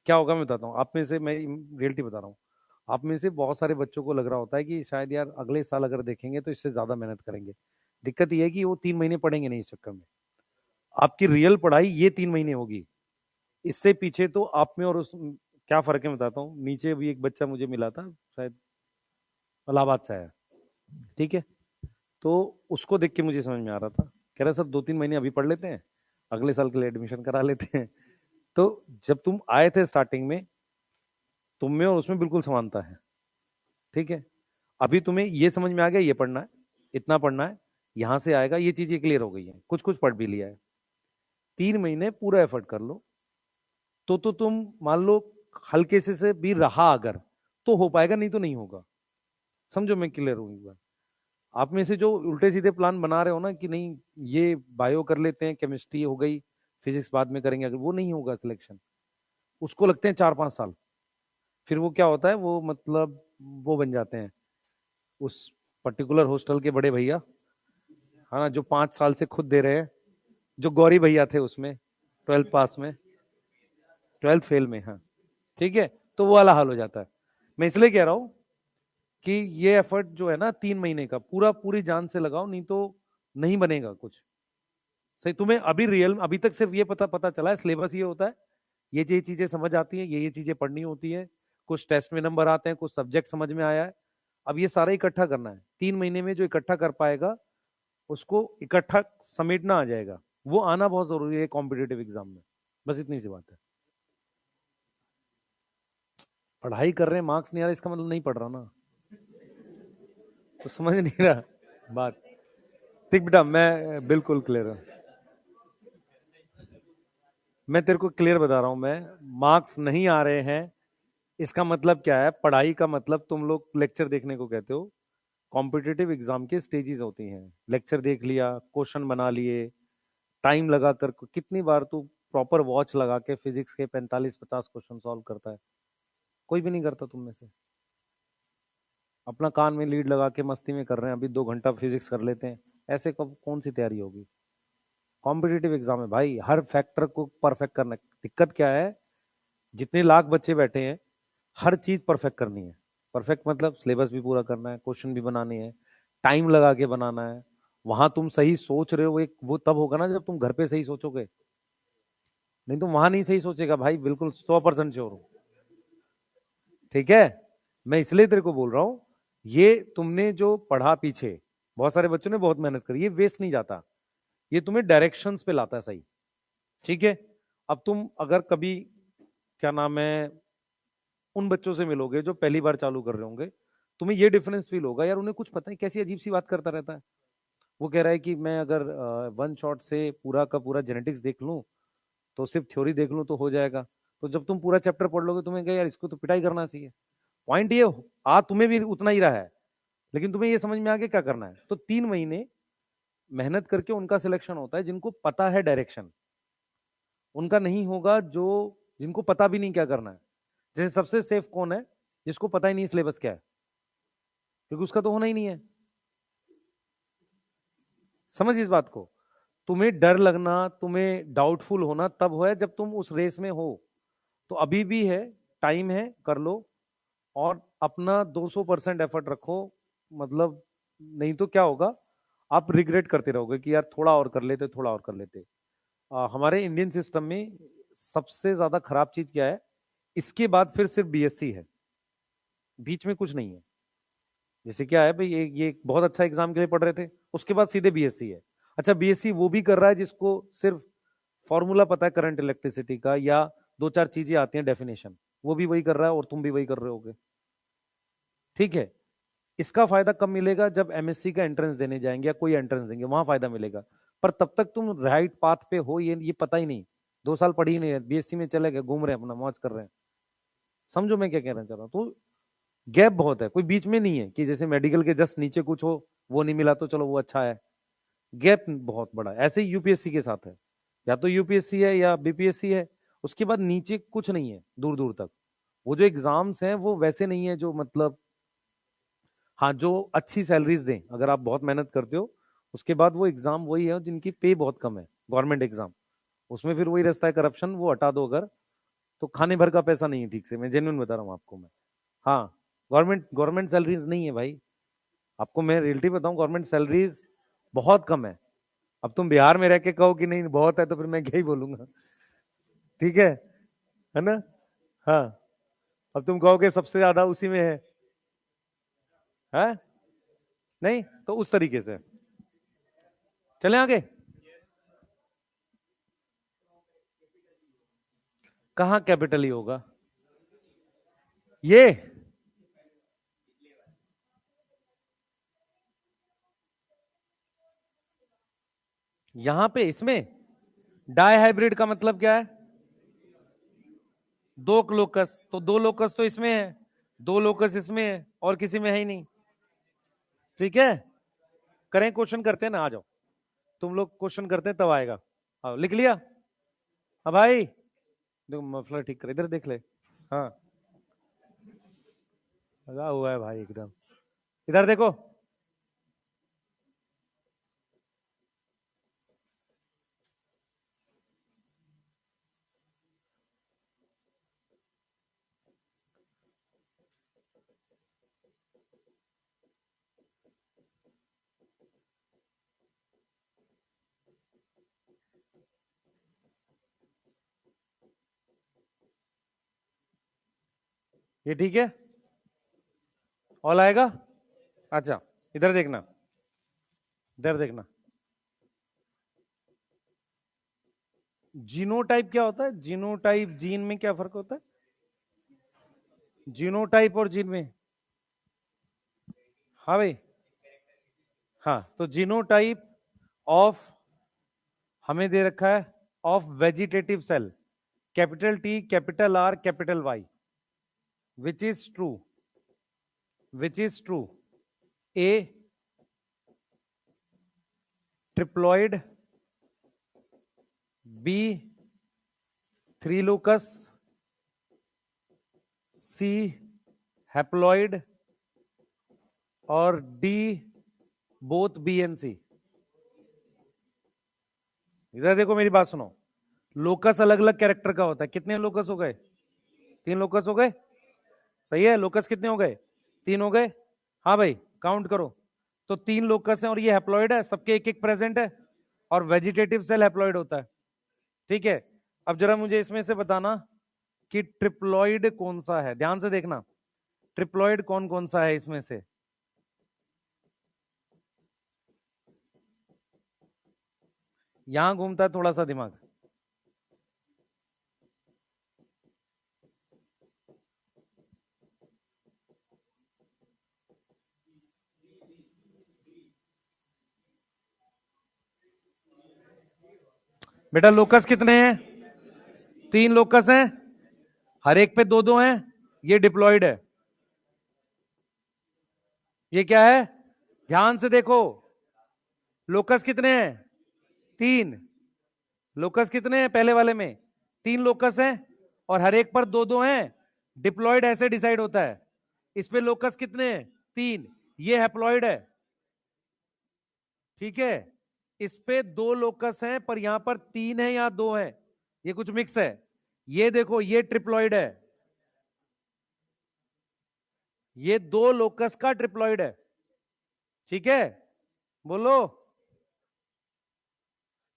क्या होगा मैं बताता हूँ, आप में से मैं रियलिटी बता रहा हूँ। आप में से बहुत सारे बच्चों को लग रहा होता है कि शायद यार अगले साल अगर देखेंगे तो इससे ज्यादा मेहनत करेंगे। दिक्कत यह है कि वो 3 महीने पढ़ेंगे नहीं इस चक्कर में। आपकी रियल पढ़ाई ये 3 महीने होगी। इससे पीछे तो आप में और उस क्या फर्क है बताता हूँ। नीचे भी एक बच्चा मुझे मिला था, शायद इलाहाबाद से आया, ठीक है। तो उसको देख के मुझे समझ में आ रहा था, कह रहा सर 2-3 महीने अभी पढ़ लेते हैं, अगले साल के लिए एडमिशन करा लेते हैं। तो जब तुम आए थे स्टार्टिंग में, तुम में और उसमें बिल्कुल समानता है, ठीक है। अभी तुम्हें ये समझ में आ गया, ये पढ़ना है, इतना पढ़ना है, यहां से आएगा, ये चीजें क्लियर हो गई है, कुछ कुछ पढ़ भी लिया है। 3 महीने पूरा एफर्ट कर लो, तो तुम मान लो हल्के से भी रहा अगर, तो हो पाएगा, नहीं तो नहीं होगा। समझो मैं क्लियर हूं एक बार। आप में से जो उल्टे सीधे प्लान बना रहे हो ना कि नहीं ये बायो कर लेते हैं, केमिस्ट्री हो गई, फिजिक्स बाद में करेंगे, अगर वो नहीं होगा सिलेक्शन, उसको लगते हैं 4-5 साल। फिर वो क्या होता है, वो मतलब वो बन जाते हैं उस पर्टिकुलर हॉस्टल के बड़े भैया, है ना, जो 5 साल से खुद दे रहे हैं, जो गौरी भैया थे उसमें 12th पास में, 12th फेल में, हाँ ठीक है। तो वो वाला हाल हो जाता है। मैं इसलिए कह रहा हूं कि ये एफर्ट जो है ना 3 महीने का, पूरा पूरी जान से लगाओ, नहीं तो नहीं बनेगा कुछ। सही, तुम्हें अभी रियल अभी तक सिर्फ ये पता पता चला है, सिलेबस ये होता है, ये चीजें समझ आती हैं, ये चीजें पढ़नी होती है, कुछ टेस्ट में नंबर आते हैं, कुछ सब्जेक्ट समझ में आया है। अब ये सारा इकट्ठा करना है 3 महीने में, जो इकट्ठा कर पाएगा उसको इकट्ठा समेटना आ जाएगा। वो आना बहुत जरूरी है कॉम्पिटेटिव एग्जाम में। बस इतनी सी बात है। पढ़ाई कर रहे हैं, मार्क्स नहीं आ रहा इसका मतलब नहीं पढ़ रहा ना, तो समझ नहीं रहा बात। ठीक बेटा, मैं बिल्कुल क्लियर हूँ, मैं तेरे को क्लियर बता रहा हूं। मैं मार्क्स नहीं आ रहे हैं इसका मतलब क्या है, पढ़ाई का मतलब तुम लोग लेक्चर देखने को कहते हो। कॉम्पिटिटिव एग्जाम के स्टेजेस होती हैं, लेक्चर देख लिया, क्वेश्चन बना लिए, टाइम लगा कर, कितनी बार तू प्रॉपर वॉच लगा के फिजिक्स के 45-50 क्वेश्चन सॉल्व करता है? कोई भी नहीं करता तुम में से। अपना कान में लीड लगा के मस्ती में कर रहे हैं, अभी 2 घंटा फिजिक्स कर लेते हैं, ऐसे कब कौन सी तैयारी होगी? कॉम्पिटिटिव एग्जाम है भाई, हर फैक्टर को परफेक्ट करना है। दिक्कत क्या है, जितने लाख बच्चे बैठे हैं, हर चीज परफेक्ट करनी है। परफेक्ट मतलब सिलेबस भी पूरा करना है, क्वेश्चन भी बनाने हैं, टाइम लगा के बनाना है। वहां तुम सही सोच रहे हो, एक वो तब होगा ना जब तुम घर पे सही सोचोगे, नहीं तो वहां नहीं सही सोचेगा भाई, बिल्कुल 100% श्योर हो। ठीक है, मैं इसलिए तेरे को बोल रहा हूं, ये तुमने जो पढ़ा पीछे, बहुत सारे बच्चों ने बहुत मेहनत करी, ये वेस्ट नहीं जाता, ये तुम्हें डायरेक्शंस पे लाता है सही। ठीक है, अब तुम अगर कभी, क्या नाम है, उन बच्चों से मिलोगे जो पहली बार चालू कर रहे होंगे, तुम्हें ये डिफरेंस फील होगा, यार उन्हें कुछ पता है, कैसी अजीब सी बात करता रहता है। वो कह रहा है कि मैं अगर वन शॉट से पूरा का पूरा जेनेटिक्स देख लूं, तो सिर्फ थ्योरी देख लूं तो हो जाएगा। तो जब तुम पूरा चैप्टर पढ़ लोगे तुम्हें कहे यार इसको तो पिटाई करना चाहिए। पॉइंट ये आ तुम्हें भी उतना ही रहा है, लेकिन तुम्हें ये समझ में आ गया क्या करना है। तो 3 महीने मेहनत करके उनका सिलेक्शन होता है जिनको पता है डायरेक्शन, उनका नहीं होगा जो जिनको पता भी नहीं क्या करना है। जैसे सबसे सेफ कौन है? जिसको पता ही नहीं सिलेबस क्या है, क्योंकि उसका तो होना ही नहीं है। समझ इस बात को। तुम्हें डर लगना, तुम्हें डाउटफुल होना तब हो जब तुम उस रेस में हो। तो अभी भी है, टाइम है, कर लो और अपना 200% एफर्ट रखो। मतलब नहीं तो क्या होगा, आप रिग्रेट करते रहोगे कि यार थोड़ा और कर लेते, थोड़ा और कर लेते। हमारे इंडियन सिस्टम में सबसे ज्यादा खराब चीज क्या है? इसके बाद फिर सिर्फ बीएससी है, बीच में कुछ नहीं है। जैसे क्या है भाई, ये बहुत अच्छा एग्जाम के लिए पढ़ रहे थे, उसके बाद सीधे बीएससी है। अच्छा, बीएससी वो भी कर रहा है जिसको सिर्फ फॉर्मूला पता है करंट इलेक्ट्रिसिटी का, या 2-4 चीजें आती हैं डेफिनेशन, वो भी वही कर रहा है और तुम भी वही कर रहे होगे। ठीक है, इसका फायदा कब मिलेगा? जब एमएससी का एंट्रेंस देने जाएंगे या कोई एंट्रेंस देंगे, वहां फायदा मिलेगा। पर तब तक तुम राइट पाथ पे हो ये पता ही नहीं। 2 साल पढ़ी ही नहीं है, बीएससी में चले गए, घूम रहे हैं, अपना मौज कर रहे हैं। समझो मैं क्या कहना चाह रहा हूँ। तो गैप बहुत है, कोई बीच में नहीं है कि जैसे मेडिकल के जस्ट नीचे कुछ हो, वो नहीं मिला तो चलो वो अच्छा है। गैप बहुत बड़ा है। ऐसे ही यूपीएससी के साथ है, या तो यूपीएससी है या बीपीएससी है, उसके बाद नीचे कुछ नहीं है दूर दूर तक। वो जो एग्जाम्स हैं वो वैसे नहीं है जो मतलब, हाँ जो अच्छी सैलरीज दें अगर आप बहुत मेहनत करते हो। उसके बाद वो एग्जाम वही है जिनकी पे बहुत कम है, गवर्नमेंट एग्जाम। उसमें फिर वही रास्ता है करप्शन, वो हटा दो अगर, तो खाने भर का पैसा नहीं है ठीक से। मैं जेन्युइन बता रहा हूँ आपको मैं। हाँ, गवर्नमेंट गवर्नमेंट सैलरीज नहीं है भाई। आपको मैं रियलिटी बताऊं, गवर्नमेंट सैलरीज बहुत कम है। अब तुम बिहार में रह के कहो कि नहीं बहुत है, तो फिर मैं क्या ही बोलूंगा। ठीक है ना? हाँ, अब तुम कहोगे सबसे ज्यादा उसी में है नहीं? तो उस तरीके से चले आगे। कहाँ कैपिटल ही होगा ये? यहां पे इसमें डाई हाइब्रिड का मतलब क्या है? 2 लोकस, तो 2 लोकस तो इसमें है, 2 लोकस इसमें है, और किसी में है ही नहीं। ठीक है, करें क्वेश्चन करते हैं ना, आ जाओ। तुम लोग क्वेश्चन करते हैं तब आएगा। हाँ, लिख लिया? हाँ भाई, देखो मफलर ठीक कर, इधर देख ले। हाँ, लगा हुआ है भाई एकदम। इधर देखो, ये ठीक है, ऑल आएगा। अच्छा, इधर देखना, इधर देखना। जीनोटाइप क्या होता है? जीनोटाइप, जीन में क्या फर्क होता है? जीनोटाइप और जीन में, हाँ भाई, हाँ तो जीनोटाइप ऑफ, हमें दे रखा है of vegetative cell, capital T, capital R, capital Y, which is true, which is true? A triploid, B 3 locus, C haploid, और D both B and C. इधर देखो, मेरी बात सुनो। लोकस अलग अलग कैरेक्टर का होता है। कितने लोकस हो गए? 3 लोकस हो गए। सही है, लोकस कितने हो गए? 3 हो गए। हाँ भाई, काउंट करो। तो 3 लोकस है और ये हैप्लॉइड है, सबके एक एक प्रेजेंट है, और वेजिटेटिव सेल हैप्लॉइड होता है। ठीक है, अब जरा मुझे इसमें से बताना कि ट्रिप्लॉइड कौन सा है। ध्यान से देखना, ट्रिप्लॉइड कौन कौन सा है इसमें से। यहां घूमता है थोड़ा सा दिमाग। बेटा लोकस कितने हैं? 3 लोकस हैं, हर एक पे 2-2 हैं। ये डिप्लॉइड है, ये क्या है? ध्यान से देखो, लोकस कितने हैं? 3। लोकस कितने हैं पहले वाले में? 3 लोकस हैं और हर एक पर 2-2 हैं। डिप्लॉयड ऐसे डिसाइड होता है। इस पे लोकस कितने हैं? 3। ये हैप्लॉयड है, ठीक है। इस पे 2 लोकस हैं पर यहां पर 3 है, यहां 2 है, ये कुछ मिक्स है। ये देखो, ये ट्रिप्लॉयड है, ये 2 लोकस का ट्रिप्लॉयड है, ठीक है। बोलो,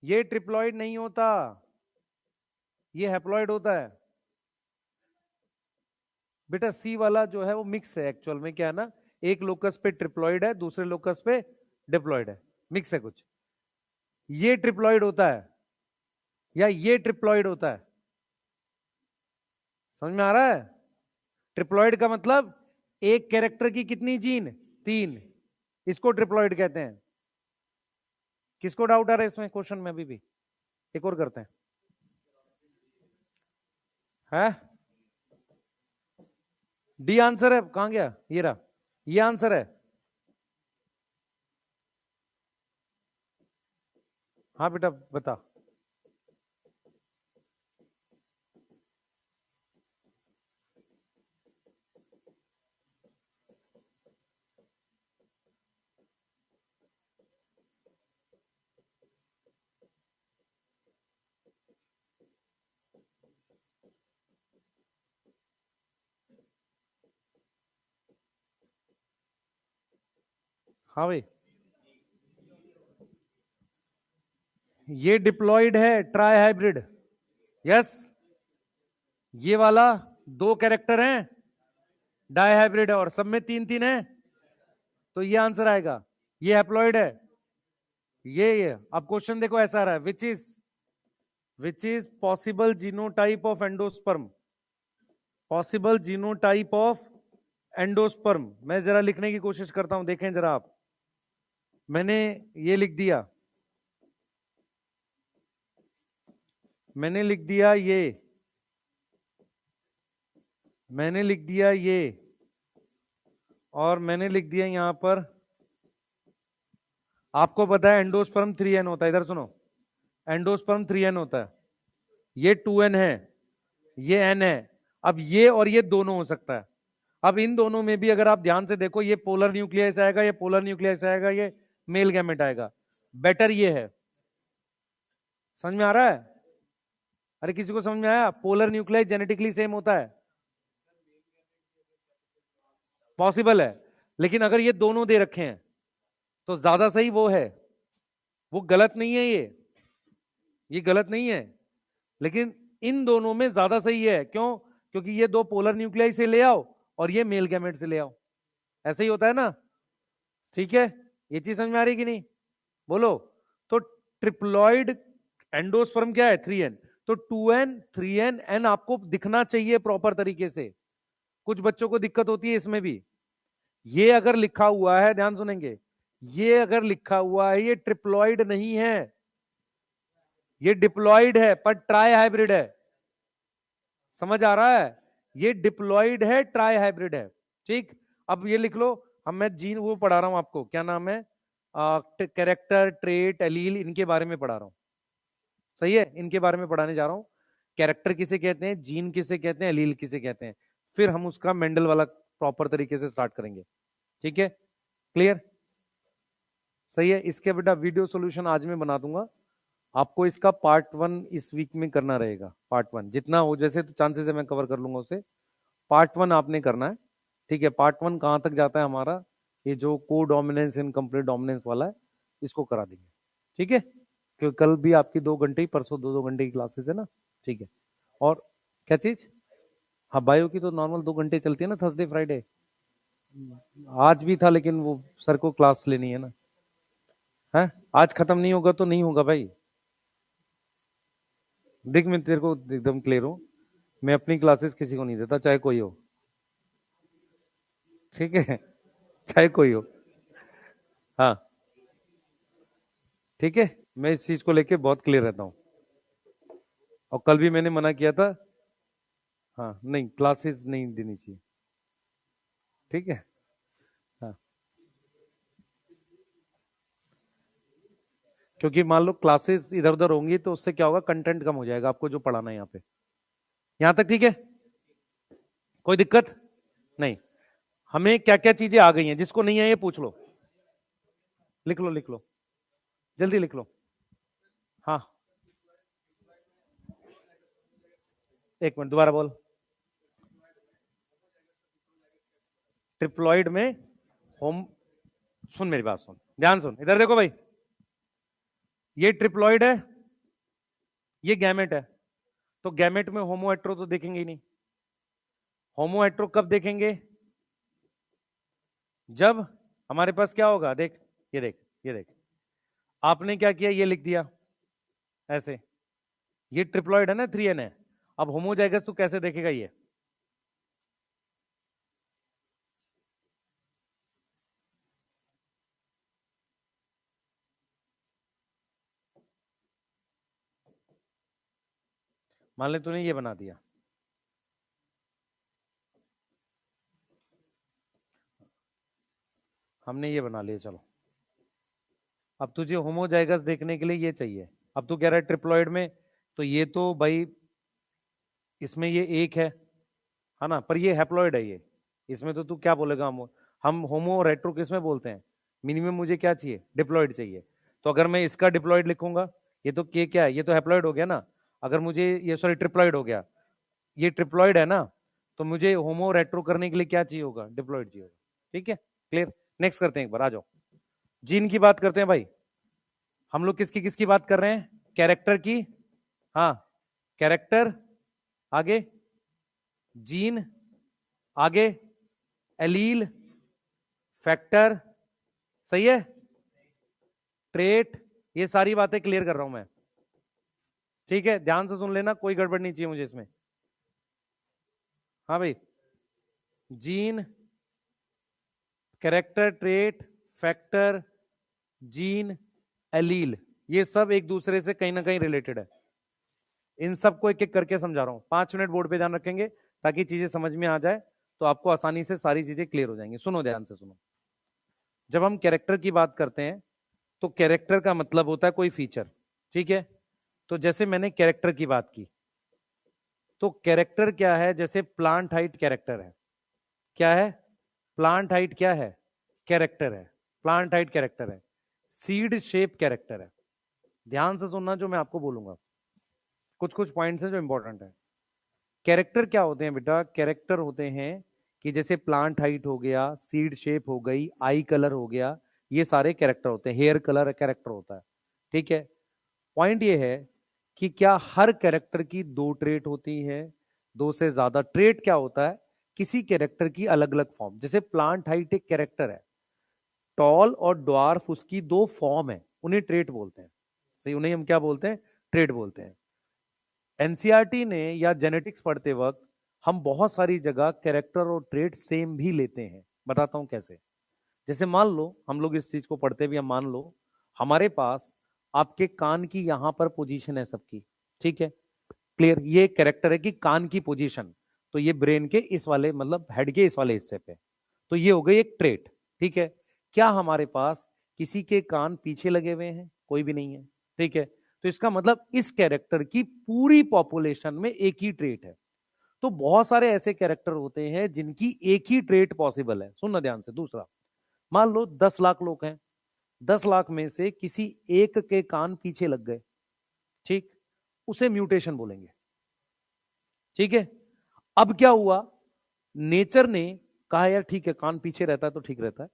ये ट्रिप्लॉयड नहीं होता, ये हैप्लॉयड होता है। बेटा सी वाला जो है वो मिक्स है, एक्चुअल में क्या है ना, एक लोकस पे ट्रिप्लॉयड है, दूसरे लोकस पे डिप्लॉयड है, मिक्स है कुछ। ये ट्रिप्लॉयड होता है या ये ट्रिप्लॉयड होता है? समझ में आ रहा है? ट्रिप्लॉयड का मतलब एक कैरेक्टर की कितनी जीन? 3। इसको ट्रिप्लॉयड कहते हैं। किसको डाउट आ रहा है इसमें क्वेश्चन में? अभी भी एक और करते हैं। डी आंसर है, कहां गया? ये रहा, ये आंसर है। हाँ बेटा बता। हाँ भाई, ये डिप्लॉयड है, ट्राई हाइब्रिड। यस, ये वाला 2 कैरेक्टर हैं, डाई हाइब्रिड है, और सब में 3-3 है, तो ये आंसर आएगा। ये हैप्लॉयड है, ये अब क्वेश्चन देखो ऐसा आ रहा है, which is possible genotype of endosperm, possible genotype of endosperm. मैं जरा लिखने की कोशिश करता हूं, देखें जरा आप। मैंने ये लिख दिया, मैंने लिख दिया ये, मैंने लिख दिया ये, और मैंने लिख दिया यहां पर, आपको पता है एंडोस्पर्म 3n होता है, इधर सुनो, एंडोस्पर्म 3n होता है, ये 2n है, ये n है। अब ये और ये दोनों हो सकता है। अब इन दोनों में भी अगर आप ध्यान से देखो, ये पोलर न्यूक्लियस आएगा, ये पोलर न्यूक्लियस आएगा, ये मेल गैमेट आएगा। बेटर ये है। समझ में आ रहा है? अरे किसी को समझ में आया? पोलर न्यूक्लियस जेनेटिकली सेम होता है, पॉसिबल है, लेकिन अगर ये दोनों दे रखे हैं तो ज्यादा सही वो है, वो गलत नहीं है, ये गलत नहीं है, लेकिन इन दोनों में ज्यादा सही है। क्यों? क्योंकि ये 2 पोलर न्यूक्लियाई से ले आओ और ये मेल गैमेट से ले आओ, ऐसे ही होता है ना, ठीक है। ये चीज समझ में आ रही कि नहीं? बोलो। तो ट्रिप्लॉइड एंडोस्पर्म क्या है? 3n। तो 2n 3n n आपको दिखना चाहिए प्रॉपर तरीके से। कुछ बच्चों को दिक्कत होती है इसमें भी। ये अगर लिखा हुआ है, ध्यान सुनेंगे, ये अगर लिखा हुआ है, ये ट्रिप्लॉइड नहीं है, ये डिप्लॉइड है पर ट्राई हाइब्रिड है। समझ आ रहा है? ये डिप्लॉइड है, ट्राई हाइब्रिड है, ठीक। अब ये लिख लो, हम मैं जीन वो पढ़ा रहा हूं आपको, क्या नाम है, कैरेक्टर, ट्रेट, एलील, इनके बारे में पढ़ा रहा हूं, सही है, इनके बारे में पढ़ाने जा रहा हूं। कैरेक्टर किसे कहते हैं, जीन किसे कहते हैं, एलील किसे कहते हैं, फिर हम उसका मेंडल वाला प्रॉपर तरीके से स्टार्ट करेंगे, ठीक है। क्लियर? सही है। इसके बेटा वीडियो सॉल्यूशन आज मैं बना दूंगा आपको, इसका पार्ट 1 इस वीक में करना रहेगा। पार्ट 1 जितना हो, जैसे तो चांसेस है मैं कवर कर लूंगा उसे, पार्ट 1 आपने करना है, ठीक है। पार्ट 1 कहां तक जाता है हमारा, ये जो को डोमिनेंस इन कंप्लीट डोमिनेंस वाला है, इसको करा देंगे, ठीक है। क्योंकि कल भी आपकी 2 घंटे ही, परसों 2-2 घंटे की क्लासेस है ना, ठीक है। और क्या चीज? हाँ, बायो की तो नॉर्मल 2 घंटे चलती है ना, थर्सडे फ्राइडे। आज भी था, लेकिन वो सर को क्लास लेनी है ना, है। आज खत्म नहीं होगा तो नहीं होगा भाई। देख मैं तेरे को एकदम क्लियर हूं, मैं अपनी क्लासेस किसी को नहीं देता, चाहे कोई हो, ठीक है, चाहे कोई हो। हाँ, ठीक है, मैं इस चीज को लेके बहुत क्लियर रहता हूँ, और कल भी मैंने मना किया था। हाँ, नहीं क्लासेस नहीं देनी चाहिए, ठीक है। हाँ, क्योंकि मान लो क्लासेस इधर उधर होंगी तो उससे क्या होगा, कंटेंट कम हो जाएगा आपको जो पढ़ाना है यहाँ पे। यहां तक ठीक है, कोई दिक्कत नहीं। हमें क्या क्या चीजें आ गई हैं, जिसको नहीं है ये पूछ लो, लिख लो लिख लो, जल्दी लिख लो। हाँ, एक मिनट दोबारा बोल। ट्रिप्लॉइड में होम, सुन मेरी बात सुन, ध्यान सुन, इधर देखो भाई, ये ट्रिप्लॉइड है, ये गैमेट है, तो गैमेट में होमो हेट्रो तो देखेंगे ही नहीं। होमो हेट्रो कब देखेंगे, जब हमारे पास क्या होगा, देख ये देख ये देख, आपने क्या किया, ये लिख दिया ऐसे, ये ट्रिप्लॉइड है ना, 3n है। अब होमोजाइगस तू कैसे देखेगा ये, मान ले तूने ये बना दिया, हमने ये बना लिया, चलो अब तुझे होमोजाइगस देखने के लिए ये चाहिए। अब तू कह रहा है ट्रिप्लॉइड में, तो ये तो भाई इसमें ये एक है ना, पर ये हैप्लॉइड है ये, इसमें तो तू क्या बोलेगा, हम होमो और हेट्रो किस में बोलते हैं, मिनिमम मुझे क्या चाहिए, डिप्लॉइड चाहिए। तो अगर मैं इसका डिप्लॉइड लिखूंगा, ये तो के क्या है, ये तो हैप्लॉइड हो गया ना, अगर मुझे ये सॉरी ट्रिप्लॉइड हो गया, ये ट्रिप्लॉइड है ना, तो मुझे होमो और हेट्रो करने के लिए क्या चाहिए होगा, डिप्लॉइड चाहिए होगा। ठीक है, क्लियर। नेक्स्ट करते हैं, एक बार आ जाओ, जीन की बात करते हैं भाई। हम लोग किसकी किसकी बात कर रहे हैं, कैरेक्टर की, हाँ कैरेक्टर, आगे जीन, आगे एलील, फैक्टर, सही है, ट्रेट, ये सारी बातें क्लियर कर रहा हूं मैं, ठीक है, ध्यान से सुन लेना, कोई गड़बड़ नहीं चाहिए मुझे इसमें। हाँ भाई, gene, character, trait, factor, gene, allele, ये सब एक दूसरे से कहीं ना कहीं रिलेटेड है। इन सबको एक एक करके समझा रहा हूं, 5 मिनट बोर्ड पे ध्यान रखेंगे ताकि चीजें समझ में आ जाए, तो आपको आसानी से सारी चीजें क्लियर हो जाएंगी। सुनो ध्यान से सुनो, जब हम कैरेक्टर की बात करते हैं तो कैरेक्टर का मतलब होता है कोई फीचर, ठीक है। तो जैसे मैंने कैरेक्टर की बात की, तो कैरेक्टर क्या है, जैसे प्लांट हाइट कैरेक्टर है, क्या है, प्लांट हाइट क्या है, कैरेक्टर है, प्लांट हाइट कैरेक्टर है, सीड शेप कैरेक्टर है। ध्यान से सुनना जो मैं आपको बोलूंगा, कुछ कुछ पॉइंट्स हैं जो इंपॉर्टेंट है। कैरेक्टर क्या होते हैं बेटा, कैरेक्टर होते हैं कि जैसे प्लांट हाइट हो गया, सीड शेप हो गई, आई कलर हो गया, ये सारे कैरेक्टर होते हैं, हेयर कलर कैरेक्टर होता है, ठीक है। पॉइंट ये है कि क्या हर कैरेक्टर की दो ट्रेट होती है, दो से ज्यादा ट्रेट क्या होता है, किसी कैरेक्टर की अलग अलग फॉर्म, जैसे प्लांट हाइट एक कैरेक्टर है, टॉल और ड्वार्फ उसकी दो फॉर्म है, उन्हें ट्रेट बोलते हैं, सही, उन्हें हम क्या बोलते हैं, ट्रेट बोलते हैं। एनसीईआरटी ने या जेनेटिक्स पढ़ते वक्त हम बहुत सारी जगह कैरेक्टर और ट्रेट सेम भी लेते हैं, बताता हूं कैसे। जैसे मान लो हम लोग इस चीज को पढ़ते भी, हम मान लो हमारे पास आपके कान की यहां पर पोजीशन है सबकी, ठीक है, क्लियर, ये कैरेक्टर है कि कान की पोजीशन, तो ये ब्रेन के इस वाले मतलब हेड के इस वाले हिस्से पे, तो ये हो गई एक ट्रेट, ठीक है। क्या हमारे पास किसी के कान पीछे लगे हुए हैं, कोई भी नहीं है, ठीक है, तो इसका मतलब इस कैरेक्टर की पूरी पॉपुलेशन में एक ही ट्रेट है। तो बहुत सारे ऐसे कैरेक्टर होते हैं जिनकी एक ही ट्रेट पॉसिबल है, सुनना ध्यान से। दूसरा, मान लो 10 लाख लोग हैं, 10 लाख में से किसी एक के कान पीछे लग गए, ठीक, उसे म्यूटेशन बोलेंगे, ठीक है। अब क्या हुआ, नेचर ने कहा यार ठीक है, कान पीछे रहता है तो ठीक रहता है,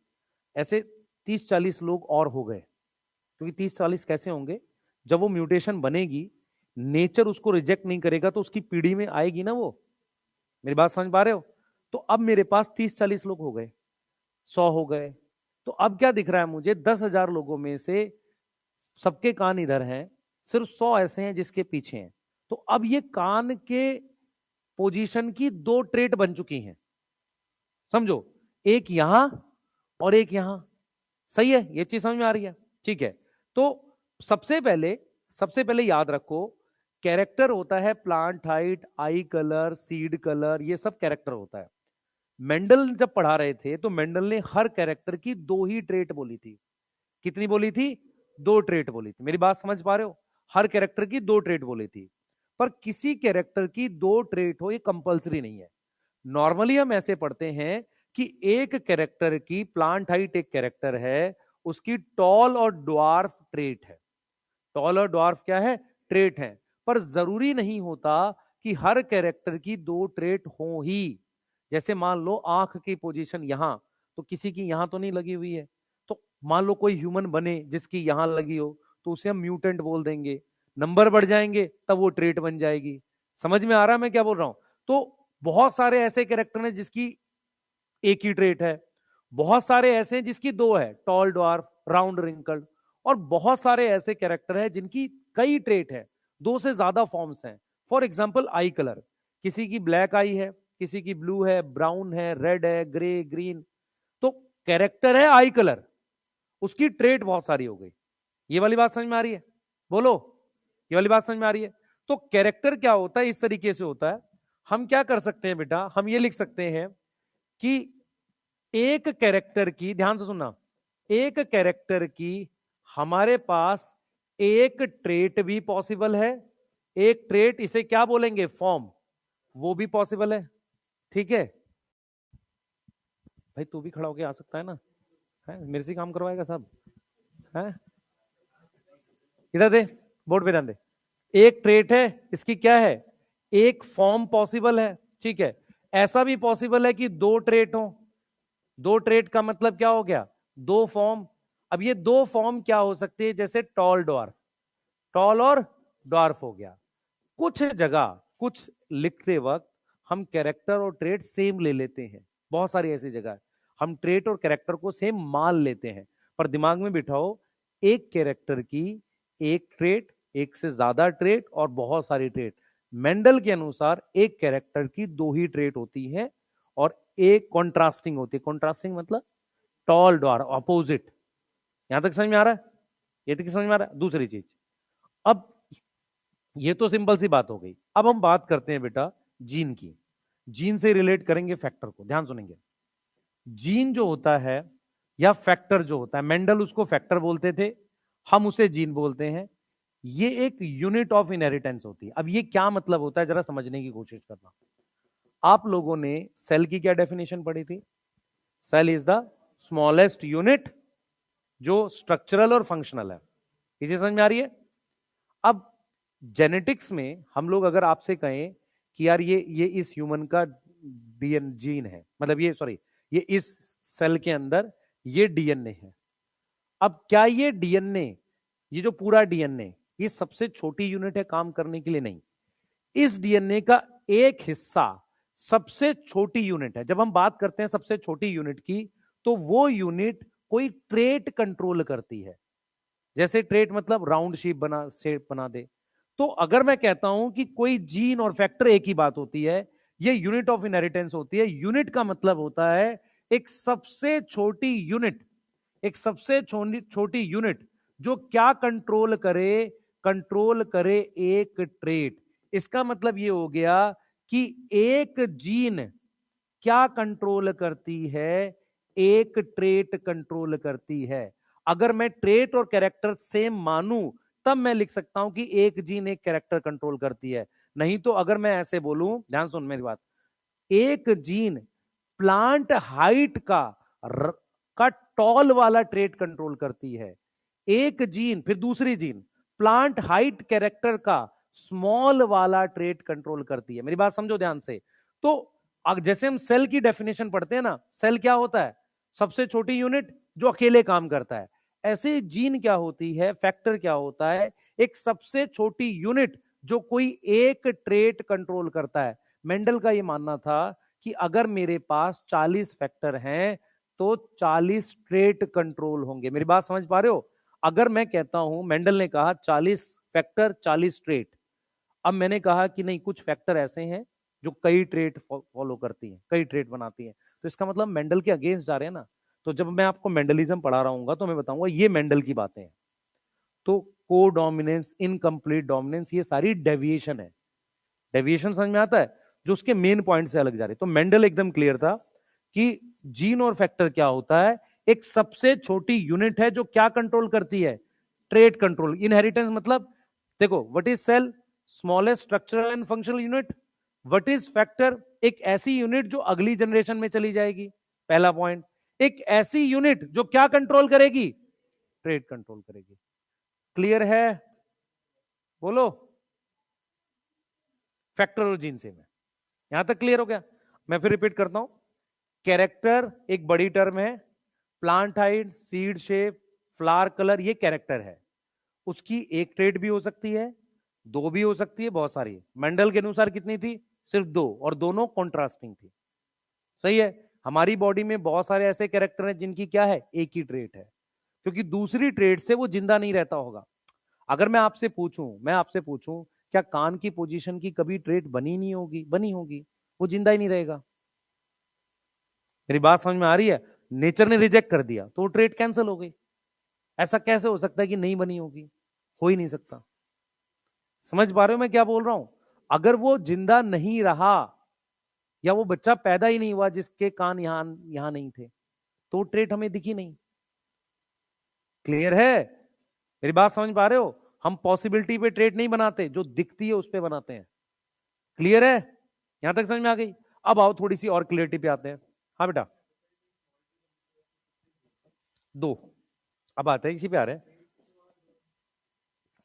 ऐसे 30-40 लोग और हो गए, क्योंकि 30-40 कैसे होंगे, जब वो म्यूटेशन बनेगी, नेचर उसको रिजेक्ट नहीं करेगा तो उसकी पीढ़ी में आएगी ना वो, मेरी बात समझ पा रहे हो। तो अब मेरे पास 30-40 लोग हो गए, 100 हो गए, तो अब क्या दिख रहा है मुझे, 10,000 लोगों में से सबके कान इधर हैं, सिर्फ 100 ऐसे हैं जिसके पीछे हैं। तो अब ये कान के पोजीशन की दो ट्रेट बन चुकी हैं, समझो, एक यहां और एक यहां, सही है, ये चीज समझ में आ रही है, ठीक है। तो सबसे पहले याद रखो, कैरेक्टर होता है प्लांट हाइट, आई कलर, सीड कलर, ये सब कैरेक्टर होता है। मेंडल जब पढ़ा रहे थे तो मेंडल ने हर कैरेक्टर की दो ही ट्रेट बोली थी, कितनी बोली थी, दो ट्रेट बोली थी। मेरी बात समझ पा रहे हो? हर कैरेक्टर की दो ट्रेट बोली थी, पर किसी कैरेक्टर की दो ट्रेट हो ये कंपलसरी नहीं है। नॉर्मली हम ऐसे पढ़ते हैं कि एक कैरेक्टर की प्लांट हाइट, एक कैरेक्टर है उसकी टॉल और ड्वार्फ ट्रेट है। टॉल और ड्वार्फ क्या है? ट्रेट है। पर जरूरी नहीं होता कि हर कैरेक्टर की दो ट्रेट हो ही। जैसे मान लो आंख की पोजीशन यहां, तो किसी की यहां तो नहीं लगी हुई है, तो मान लो कोई ह्यूमन बने जिसकी यहां लगी हो, तो उसे हम म्यूटेंट बोल देंगे। नंबर बढ़ जाएंगे तब वो ट्रेट बन जाएगी। समझ में आ रहा है मैं क्या बोल रहा हूं? तो बहुत सारे ऐसे कैरेक्टर हैं जिसकी एक ही ट्रेट है, बहुत सारे ऐसे हैं जिसकी दो है, टॉल, ड्वार्फ, राउंड, रिंकल्ड, और बहुत सारे ऐसे कैरेक्टर हैं जिनकी कई ट्रेट है, दो से ज्यादा फॉर्म्स हैं। फॉर एग्जाम्पल आई कलर, किसी की ब्लैक आई है, किसी की ब्लू है, ब्राउन है, रेड है, ग्रे, ग्रीन। तो कैरेक्टर है आई कलर, उसकी ट्रेट बहुत सारी हो गई। ये वाली बात समझ में आ रही है? बोलो, ये वाली बात समझ में आ रही है? तो कैरेक्टर क्या होता है, इस तरीके से होता है। हम क्या कर सकते हैं बेटा, हम ये लिख सकते हैं कि एक कैरेक्टर की, ध्यान से सुनना, एक कैरेक्टर की हमारे पास एक ट्रेट भी पॉसिबल है, एक ट्रेट, इसे क्या बोलेंगे, फॉर्म, वो भी पॉसिबल है। ठीक है भाई, तू भी खड़ा होके आ सकता है ना, है मेरे से काम करवाएगा सब, है? इधर दे, बोर्ड पे ध्यान दे। एक ट्रेट है, इसकी क्या है, एक फॉर्म पॉसिबल है। ठीक है, ऐसा भी पॉसिबल है कि दो ट्रेट हो। दो ट्रेट का मतलब क्या हो गया, दो फॉर्म। अब ये दो फॉर्म क्या हो सकती है, जैसे टॉल, ड्वार्फ, टॉल और ड्वार्फ हो गया। कुछ जगह कुछ लिखते वक्त हम कैरेक्टर और ट्रेट सेम ले लेते हैं, बहुत सारी ऐसी जगह है हम ट्रेट और कैरेक्टर को सेम मान लेते हैं। पर दिमाग में बिठाओ, एक कैरेक्टर की एक ट्रेट, एक से ज्यादा ट्रेट और बहुत सारी ट्रेट। मेंडल के अनुसार एक कैरेक्टर की दो ही ट्रेट होती है और एक कॉन्ट्रास्टिंग होती है। कॉन्ट्रास्टिंग मतलब टॉल, ड्वार्फ, अपोजिट। यहां तक समझ में आ रहा है? ये तक समझ में आ रहा है? दूसरी चीज, अब ये तो सिंपल सी बात हो गई। अब हम बात करते हैं बेटा जीन की। जीन से रिलेट करेंगे फैक्टर को, ध्यान सुनेंगे। जीन जो होता है या फैक्टर जो होता है, मेंडल उसको फैक्टर बोलते थे, हम उसे जीन बोलते हैं। ये एक यूनिट ऑफ इनहेरिटेंस होती है। अब ये क्या मतलब होता है, जरा समझने की कोशिश करना। आप लोगों ने सेल की क्या डेफिनेशन पढ़ी थी? Cell is the smallest unit जो स्ट्रक्चरल और फंक्शनल है। इसे समझ में आ रही है? अब जेनेटिक्स में हम लोग अगर आपसे कहें कि यार ये इस ह्यूमन का डीएन जीन है, मतलब ये सॉरी, ये इस सेल के अंदर ये डीएनए है। अब क्या ये डीएनए, ये जो पूरा डीएनए, ये सबसे छोटी यूनिट है काम करने के लिए? नहीं। इस डीएनए का एक हिस्सा सबसे छोटी यूनिट है। जब हम बात करते हैं सबसे छोटी यूनिट की, तो वो यूनिट कोई ट्रेट कंट्रोल करती है। जैसे ट्रेट मतलब राउंड शेप बना दे। तो अगर मैं कहता हूं कि कोई जीन और फैक्टर एक ही बात होती है, ये यूनिट ऑफ इनहेरिटेंस होती है। यूनिट का मतलब होता है एक सबसे छोटी यूनिट, एक सबसे छोटी यूनिट जो क्या कंट्रोल करे, कंट्रोल करे एक ट्रेट। इसका मतलब ये हो गया कि एक जीन क्या कंट्रोल करती है, एक ट्रेट कंट्रोल करती है। अगर मैं ट्रेट और कैरेक्टर सेम मानूं, तब मैं लिख सकता हूं कि एक जीन एक कैरेक्टर कंट्रोल करती है। नहीं तो अगर मैं ऐसे बोलूं, ध्यान सुन मेरी बात, एक जीन प्लांट हाइट का टॉल वाला ट्रेट कंट्रोल करती है, एक जीन, फिर दूसरी जीन प्लांट हाइट कैरेक्टर का स्मॉल वाला ट्रेट कंट्रोल करती है। मेरी बात समझो ध्यान से। तो जैसे हम सेल की डेफिनेशन पढ़ते हैं ना, सेल क्या होता है, सबसे छोटी यूनिट जो अकेले काम करता है। ऐसे जीन क्या होती है, फैक्टर क्या होता है, एक सबसे छोटी यूनिट जो कोई एक ट्रेट कंट्रोल करता है। मेंडल का यह मानना था कि अगर मेरे पास 40 फैक्टर हैं तो 40 ट्रेट कंट्रोल होंगे। मेरी बात समझ पा रहे हो? अगर मैं कहता हूं, मेंडल ने कहा 40 फैक्टर 40 ट्रेट, अब मैंने कहा कि नहीं, कुछ फैक्टर ऐसे हैं जो कई ट्रेट फॉलो करती हैं, कई ट्रेट बनाती हैं, तो इसका मतलब मेंडल के अगेंस्ट जा रहे हैं ना। तो जब मैं आपको मेंडलिज्म पढ़ा रहा हूँ तो मैं बताऊंगा ये मेंडल की बातें हैं। तो को डोमिनेंस, इनकम्प्लीट डोमिनेंस, ये सारी डेविएशन है। डेविएशन समझ में आता है, जो उसके मेन पॉइंट से अलग जा रही। तो मेंडल एकदम क्लियर था कि जीन और फैक्टर क्या होता है, एक सबसे छोटी यूनिट है जो क्या कंट्रोल करती है, ट्रेट कंट्रोल। इनहेरिटेंस मतलब देखो, what is cell? Smallest structural and functional unit. What is factor? एक ऐसी यूनिट जो अगली जनरेशन में चली जाएगी, पहला पॉइंट। एक ऐसी यूनिट जो क्या कंट्रोल करेगी? ट्रेट कंट्रोल करेगी। क्लियर है? बोलो। फैक्टर और जीन सेम है। यहां तक क्लियर हो गया? मैं फिर रिपीट करता हूं। कैरेक्टर एक बड़ी टर्म है। Plant height, seed shape, flower colour, ये कैरेक्टर है। उसकी एक ट्रेट भी हो सकती है, दो भी हो सकती है, बहुत सारी है। मेंडल के अनुसार कितनी थी? सिर्फ दो, और दोनों कॉन्ट्रास्टिंग थी। सही है। हमारी बॉडी में बहुत सारे ऐसे कैरेक्टर हैं जिनकी क्या है? एक ही ट्रेट है, क्योंकि दूसरी ट्रेट से वो जिंदा नहीं रहता होगा। अगर मैं आपसे पूछूं क्या कान की पोजीशन की कभी ट्रेट बनी नहीं होगी? बनी होगी, वो जिंदा ही नहीं रहेगा। मेरी बात समझ में आ रही है? नेचर ने रिजेक्ट कर दिया तो वो ट्रेट कैंसिल हो गई। ऐसा कैसे हो सकता है कि नहीं बनी होगी? हो ही नहीं सकता। समझ पा रहे हो मैं क्या बोल रहा हूं? अगर वो जिंदा नहीं रहा, या वो बच्चा पैदा ही नहीं हुआ जिसके कान यहां नहीं थे, तो ट्रेट हमें दिखी नहीं। क्लियर है? मेरी बात समझ पा रहे हो? हम पॉसिबिलिटी पे ट्रेट नहीं बनाते, जो दिखती है उस पे बनाते हैं। क्लियर है? यहां तक समझ में आ गई? अब आओ थोड़ी सी और क्लियरिटी पे आते हैं। हाँ बेटा, दो। अब आते हैं इसी पे आ रहे हैं।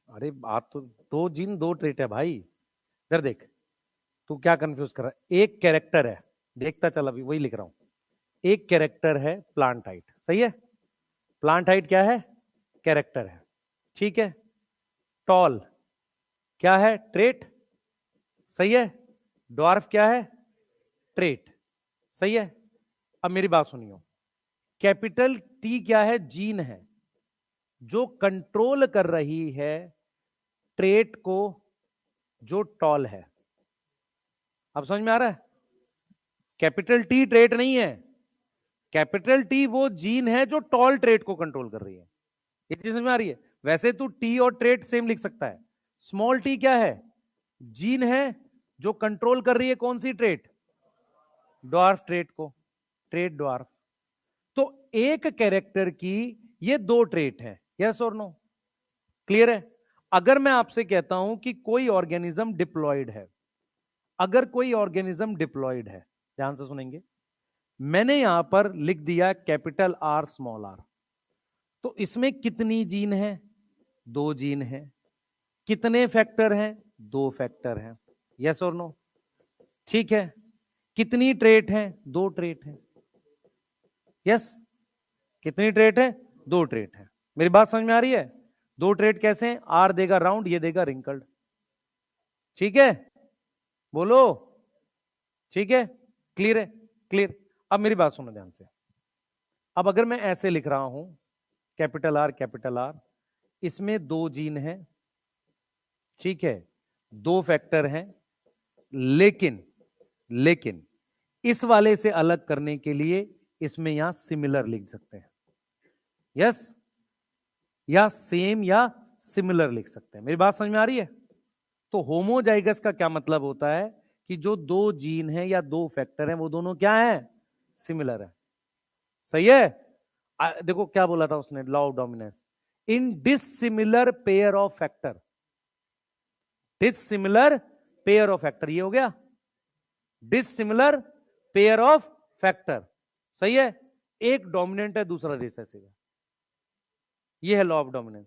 अरे बात तो, दो जीन दो ट्रेट है भाई। इधर देख, तू क्या कंफ्यूज कर रहा है? एक कैरेक्टर है, देखता चल, अभी वही लिख रहा हूं। एक कैरेक्टर है प्लांट हाइट, सही है? प्लांट हाइट क्या है? कैरेक्टर है, ठीक है। टॉल क्या है? ट्रेट, सही है। ड्वार्फ क्या है? ट्रेट, सही है। अब मेरी बात सुनियो, कैपिटल टी क्या है? जीन है, जो कंट्रोल कर रही है ट्रेट को, जो टॉल है। अब समझ में आ रहा है? कैपिटल टी ट्रेट नहीं है। कैपिटल टी वो जीन है जो टॉल ट्रेट को कंट्रोल कर रही है। ये चीज समझ में आ रही है? वैसे तू टी और ट्रेट सेम लिख सकता है। स्मॉल टी क्या है? जीन है जो कंट्रोल कर रही है कौन सी ट्रेट? ड्वार्फ ट्रेट को, ट्रेट ड्वार्फ। तो एक कैरेक्टर की ये दो ट्रेट है, यस और नो? क्लियर है? अगर मैं आपसे कहता हूं कि कोई ऑर्गेनिज्म डिप्लॉयड है, अगर कोई ऑर्गेनिज्म डिप्लॉयड है, ध्यान से सुनेंगे, मैंने यहां पर लिख दिया कैपिटल आर स्मॉल आर, तो इसमें कितनी जीन है? दो जीन है। कितने फैक्टर हैं? दो फैक्टर हैं, यस और नो? ठीक है। कितनी ट्रेट हैं? दो ट्रेट हैं, यस। कितनी ट्रेट है? दो ट्रेट है। मेरी बात समझ में आ रही है? दो ट्रेट कैसे हैं? आर देगा राउंड, ये देगा रिंकल्ड, ठीक है? बोलो। ठीक है? क्लियर है? क्लियर। अब मेरी बात सुनो ध्यान से। अब अगर मैं ऐसे लिख रहा हूं, कैपिटल आर, इसमें दो जीन है, ठीक है, दो फैक्टर हैं, लेकिन लेकिन इस वाले से अलग करने के लिए इसमें यहां सिमिलर लिख सकते हैं, यस, या सेम या सिमिलर लिख सकते हैं। मेरी बात समझ में आ रही है? तो होमोजाइगस का क्या मतलब होता है? कि जो दो जीन है या दो फैक्टर हैं वो दोनों क्या है? सिमिलर है, सही है। देखो क्या बोला था उसने, law of dominance. In dissimilar pair of factor, dissimilar pair of factor, ये हो गया डिसिमिलर पेयर ऑफ फैक्टर, सही है। एक डोमिनेंट है, दूसरा रिसेसिव है, ये है law of dominance.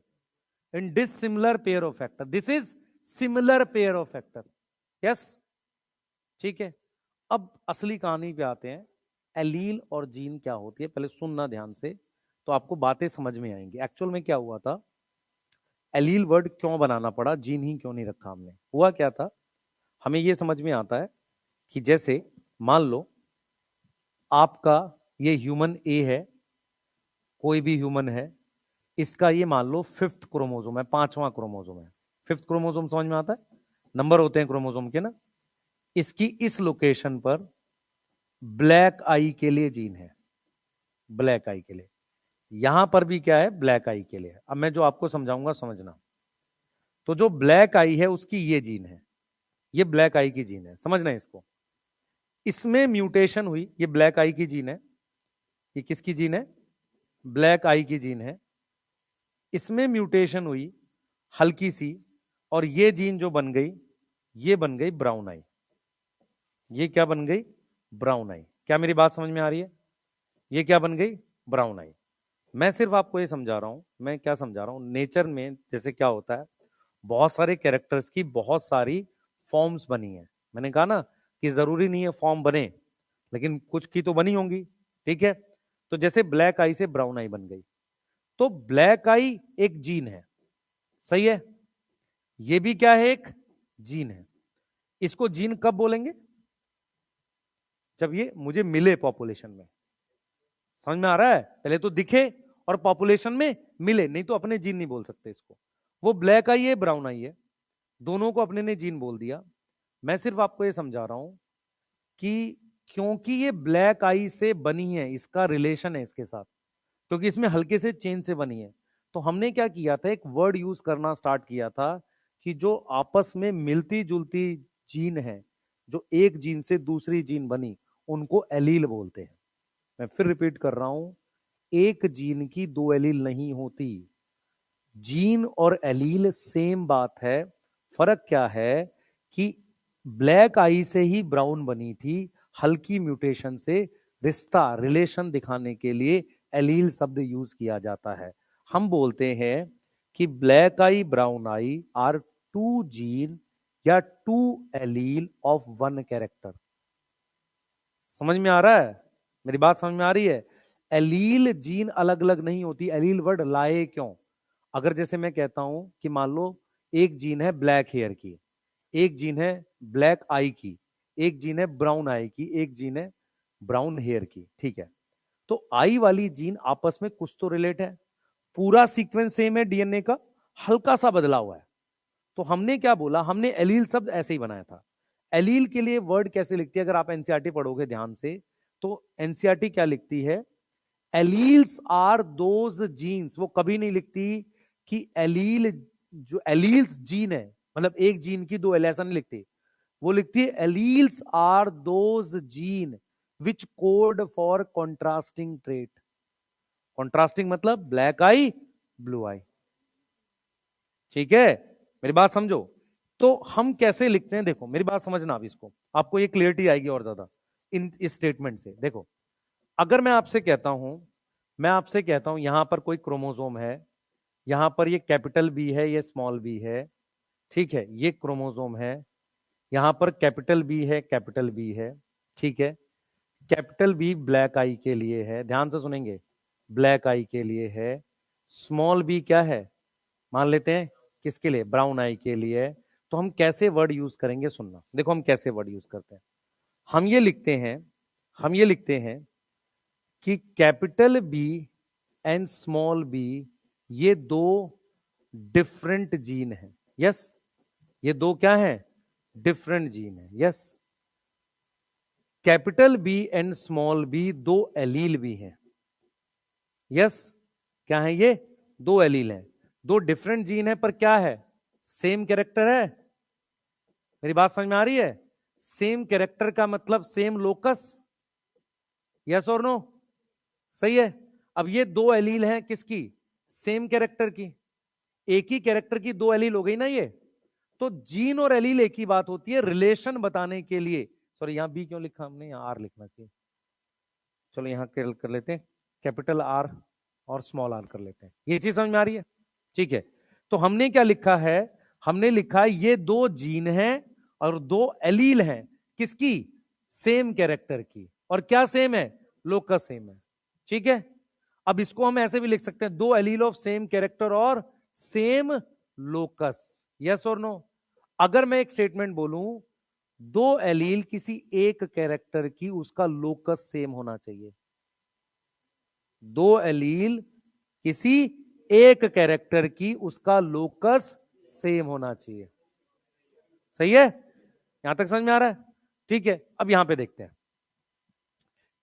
In dissimilar pair of factor, this is similar pair of factor, yes, ठीक है। अब असली कहानी पे आते हैं, एलील और जीन क्या होती है, पहले सुनना ध्यान से, तो आपको बातें समझ में आएंगी। एक्चुअल में क्या हुआ था, एलील वर्ड क्यों बनाना पड़ा, जीन ही क्यों नहीं रखा हमने? हुआ क्या था, हमें यह समझ में आता है कि जैसे मान लो आपका ये ह्यूमन ए है, कोई भी ह्यूमन है, इसका ये मान लो फिफ्थ क्रोमोसोम है, पांचवां क्रोमोसोम है। फिफ्थ क्रोमोसोम समझ में आता है? नंबर होते हैं क्रोमोसोम के ना। इसकी इस लोकेशन पर ब्लैक आई के लिए जीन है, ब्लैक आई के लिए। यहां पर भी क्या है? ब्लैक आई के लिए। अब मैं जो आपको समझाऊंगा समझना। तो जो ब्लैक आई है उसकी ये जीन है, ये ब्लैक आई की जीन है, समझना इसको। इसमें म्यूटेशन हुई, ये ब्लैक आई की जीन है, ये किसकी जीन है? ब्लैक आई की जीन है। इसमें म्यूटेशन हुई हल्की सी, और ये जीन जो बन गई, ये बन गई ब्राउन आई। ये क्या बन गई? ब्राउन आई। क्या मेरी बात समझ में आ रही है? ये क्या बन गई? ब्राउन आई। मैं सिर्फ आपको ये समझा रहा हूं, मैं क्या समझा रहा हूं, नेचर में जैसे क्या होता है, बहुत सारे कैरेक्टर्स की बहुत सारी फॉर्म्स बनी है। मैंने कहा ना कि जरूरी नहीं है फॉर्म बने, लेकिन कुछ की तो बनी होंगी, ठीक है? तो जैसे ब्लैक आई से ब्राउन आई बन गई, तो ब्लैक आई एक जीन है, सही है? ये भी क्या है? एक जीन है। इसको जीन कब बोलेंगे? जब ये मुझे मिले पॉपुलेशन में। समझ में आ रहा है? पहले तो दिखे और पॉपुलेशन में मिले, नहीं तो अपने जीन नहीं बोल सकते इसको। वो ब्लैक आई है, ब्राउन आई है, दोनों को अपने ने जीन बोल दिया। मैं सिर्फ आपको ये समझा रहा हूं कि क्योंकि ये ब्लैक आई से बनी है, इसका रिलेशन है इसके साथ, क्योंकि इसमें हल्के से चेन से बनी है, तो हमने क्या किया था, एक वर्ड यूज करना स्टार्ट किया था कि जो आपस में मिलती जुलती जीन है, जो एक जीन से दूसरी जीन बनी, उनको एलील बोलते हैं। मैं फिर रिपीट कर रहा हूं, एक जीन की दो एलील नहीं होती। जीन और एलील सेम बात है। फर्क क्या है कि ब्लैक आई से ही ब्राउन बनी थी, हल्की म्यूटेशन से रिश्ता रिलेशन दिखाने के लिए एलील शब्द यूज किया जाता है। हम बोलते हैं कि black eye brown eye are two gene या two allele of one character. समझ में आ रहा है? मेरी बात समझ में आ रही है? एलील जीन अलग अलग नहीं होती। एलील वर्ड लाए क्यों? अगर जैसे मैं कहता हूं कि मान लो एक जीन है ब्लैक हेयर की, एक जीन है ब्लैक आई की, एक जीन है ब्राउन आई की, एक जीन है ब्राउन हेयर की, ठीक है? तो आई वाली जीन आपस में कुछ तो रिलेट है, पूरा सीक्वेंस सेम है डीएनए का, हल्का सा बदला हुआ है। तो हमने क्या बोला, हमने एलील शब्द ऐसे ही बनाया था। एलील के लिए वर्ड कैसे लिखती है, अगर आप एनसीईआरटी पढ़ोगे ध्यान से, तो एनसीईआरटी क्या लिखती है? Alleles are those genes. वो कभी नहीं लिखती कि एलील, जो एलील्स जीन है मतलब एक जीन की दो एल, ऐसा नहीं लिखती। वो लिखती है alleles are those gene which code for contrasting trait. Contrasting मतलब ब्लैक आई ब्लू आई, ठीक है? मेरी बात समझो। तो हम कैसे लिखते हैं, देखो मेरी बात समझना, अब इसको आपको ये क्लियरिटी आएगी और ज्यादा इन इस स्टेटमेंट से। देखो, अगर मैं आपसे कहता हूं यहां पर कोई क्रोमोसोम है, यहां पर ये कैपिटल बी है, ये स्मॉल बी है, ठीक है? ये क्रोमोसोम है, यहां पर कैपिटल बी है, कैपिटल बी है, ठीक है? कैपिटल बी ब्लैक आई के लिए है, ध्यान से सुनेंगे, ब्लैक आई के लिए है। स्मॉल बी क्या है, मान लेते हैं किसके लिए? ब्राउन आई के लिए। तो हम कैसे वर्ड यूज करेंगे, सुनना। देखो हम कैसे वर्ड यूज करते हैं। हम ये लिखते हैं, हम ये लिखते हैं कि capital B and small B ये दो डिफरेंट जीन है। यस, ये दो क्या है? डिफरेंट जीन है। Yes, capital B and small B दो एलील भी हैं। यस, क्या है ये? दो एलील हैं, दो डिफरेंट जीन है, पर क्या है? सेम कैरेक्टर है। मेरी बात समझ में आ रही है? सेम कैरेक्टर का मतलब सेम लोकस। यस और नो? सही है। अब ये दो एलील हैं किसकी? सेम कैरेक्टर की। एक ही कैरेक्टर की दो एलील हो गई ना ये। तो जीन और एलील एक ही बात होती है रिलेशन बताने के लिए। सॉरी, यहां बी क्यों लिखा हमने, यहां आर लिखना चाहिए। चलो यहां कर लेते हैं, कैपिटल आर और स्मॉल आर कर लेते हैं। ये चीज समझ में आ रही है? ठीक है। तो हमने क्या लिखा है? हमने लिखा है ये दो जीन हैं और दो एलील हैं किसकी? सेम कैरेक्टर की। और क्या सेम है? लोकस सेम है। ठीक है। अब इसको हम ऐसे भी लिख सकते हैं, दो एलील ऑफ सेम कैरेक्टर और सेम लोकस। यस और नो? अगर मैं एक स्टेटमेंट बोलूं, दो एलील किसी एक कैरेक्टर की, उसका लोकस सेम होना चाहिए। दो एलील किसी एक कैरेक्टर की, उसका लोकस सेम होना चाहिए। सही है? यहां तक समझ में आ रहा है? ठीक है। अब यहां पे देखते हैं,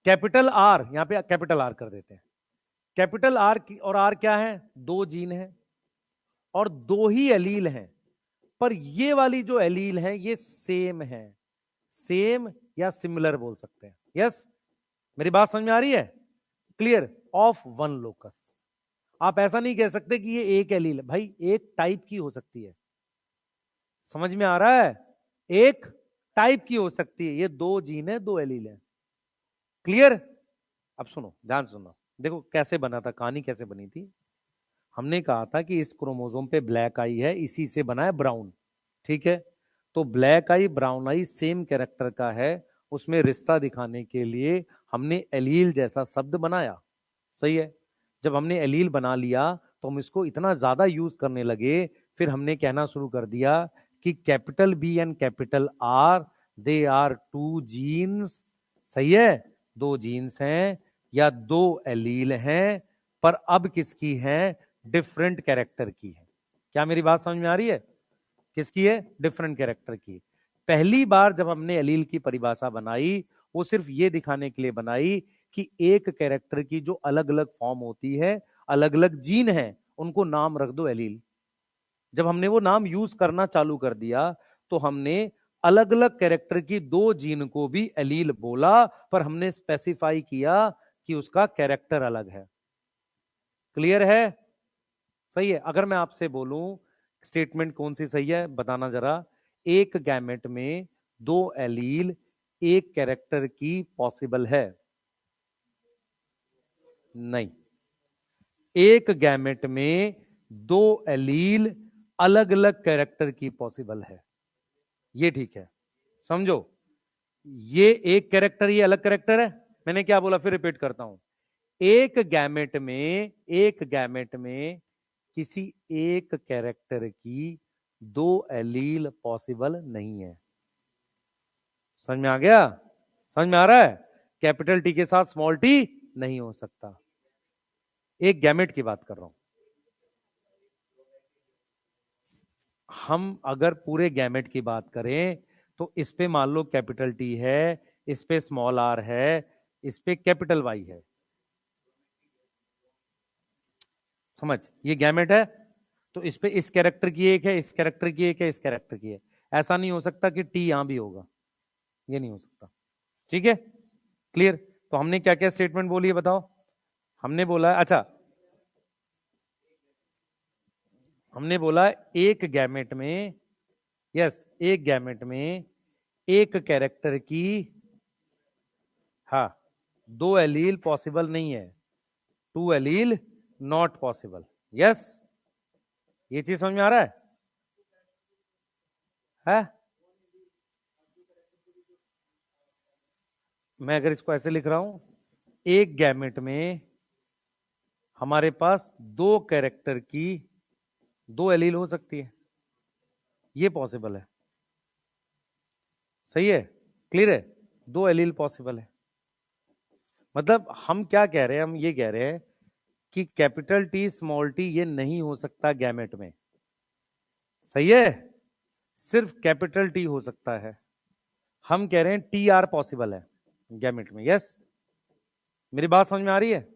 कैपिटल आर, यहां पे कैपिटल आर कर देते हैं। कैपिटल आर और आर क्या है? दो जीन है और दो ही एलील हैं, पर ये वाली जो एलील है ये सेम है। सेम या सिमिलर बोल सकते हैं। यस, मेरी बात समझ में आ रही है? क्लियर? Of one locus. आप ऐसा नहीं कह सकते कि ये एक एलील है, भाई एक टाइप की हो सकती है, समझ में आ रहा है, एक टाइप की हो सकती है, ये दो जीन है, दो एलील है, क्लियर। अब सुनो, ध्यान सुनो, देखो कैसे बना था, कहानी कैसे बनी थी। हमने कहा था कि इस क्रोमोसोम पे ब्लैक आई है, इसी से बना है ब्राउन, ठीक है। तो ब्लैक आई ब्राउन आई सेम कैरेक्टर का है, उसमें रिश्ता दिखाने के लिए हमने एलील जैसा शब्द बनाया, सही है। जब हमने एलील बना लिया तो हम इसको इतना ज्यादा यूज करने लगे, फिर हमने कहना शुरू कर दिया कि capital B and capital R they are two genes, सही है, दो जीन्स हैं या दो एलील हैं, पर अब किसकी है, डिफरेंट कैरेक्टर की है। क्या मेरी बात समझ में आ रही है, किसकी है, डिफरेंट कैरेक्टर की। पहली बार जब हमने एलील की परिभाषा बनाई, वो सिर्फ ये दिखाने के लिए बनाई कि एक कैरेक्टर की जो अलग अलग फॉर्म होती है, अलग अलग जीन है, उनको नाम रख दो एलील। जब हमने वो नाम यूज करना चालू कर दिया तो हमने अलग अलग कैरेक्टर की दो जीन को भी एलील बोला, पर हमने स्पेसिफाई किया कि उसका कैरेक्टर अलग है। क्लियर है, सही है। अगर मैं आपसे बोलूं स्टेटमेंट कौन सी सही है, बताना जरा। एक गैमेट में दो एलील एक कैरेक्टर की पॉसिबल है, नहीं। एक गैमेट में दो एलील अलग अलग कैरेक्टर की पॉसिबल है, ये ठीक है, समझो। ये एक कैरेक्टर, ये अलग कैरेक्टर है। मैंने क्या बोला, फिर रिपीट करता हूं। एक गैमेट में किसी एक कैरेक्टर की दो एलील पॉसिबल नहीं है। समझ में आ गया, समझ में आ रहा है, कैपिटल टी के साथ स्मॉल टी नहीं हो सकता। एक गैमेट की बात कर रहा हूं। हम अगर पूरे गैमेट की बात करें तो इस पे मान लो कैपिटल टी है, इस पे स्मॉल आर है, इस पे कैपिटल वाई है, समझ, ये गैमेट है। तो इस पे इस कैरेक्टर की एक है, इस कैरेक्टर की एक है, इस कैरेक्टर की है। ऐसा नहीं हो सकता कि टी यहां भी होगा, ये नहीं हो सकता, ठीक है, क्लियर। तो हमने क्या क्या स्टेटमेंट बोली है बताओ। हमने बोला, अच्छा, हमने बोला एक गैमेट में, यस, एक गैमेट में एक कैरेक्टर की, हाँ, दो एलील पॉसिबल नहीं है, two allele not possible, yes. ये चीज समझ में आ रहा है? मैं अगर इसको ऐसे लिख रहा हूं, एक गैमेट में हमारे पास दो कैरेक्टर की दो एलील हो सकती है, ये पॉसिबल है, सही है, क्लियर है, दो एलील पॉसिबल है। मतलब हम क्या कह रहे हैं, हम ये कह रहे हैं कि कैपिटल टी स्मॉल टी ये नहीं हो सकता गैमेट में, सही है, सिर्फ कैपिटल टी हो सकता है। हम कह रहे हैं टी आर पॉसिबल है गैमेट में, यस। मेरी बात समझ में आ रही है,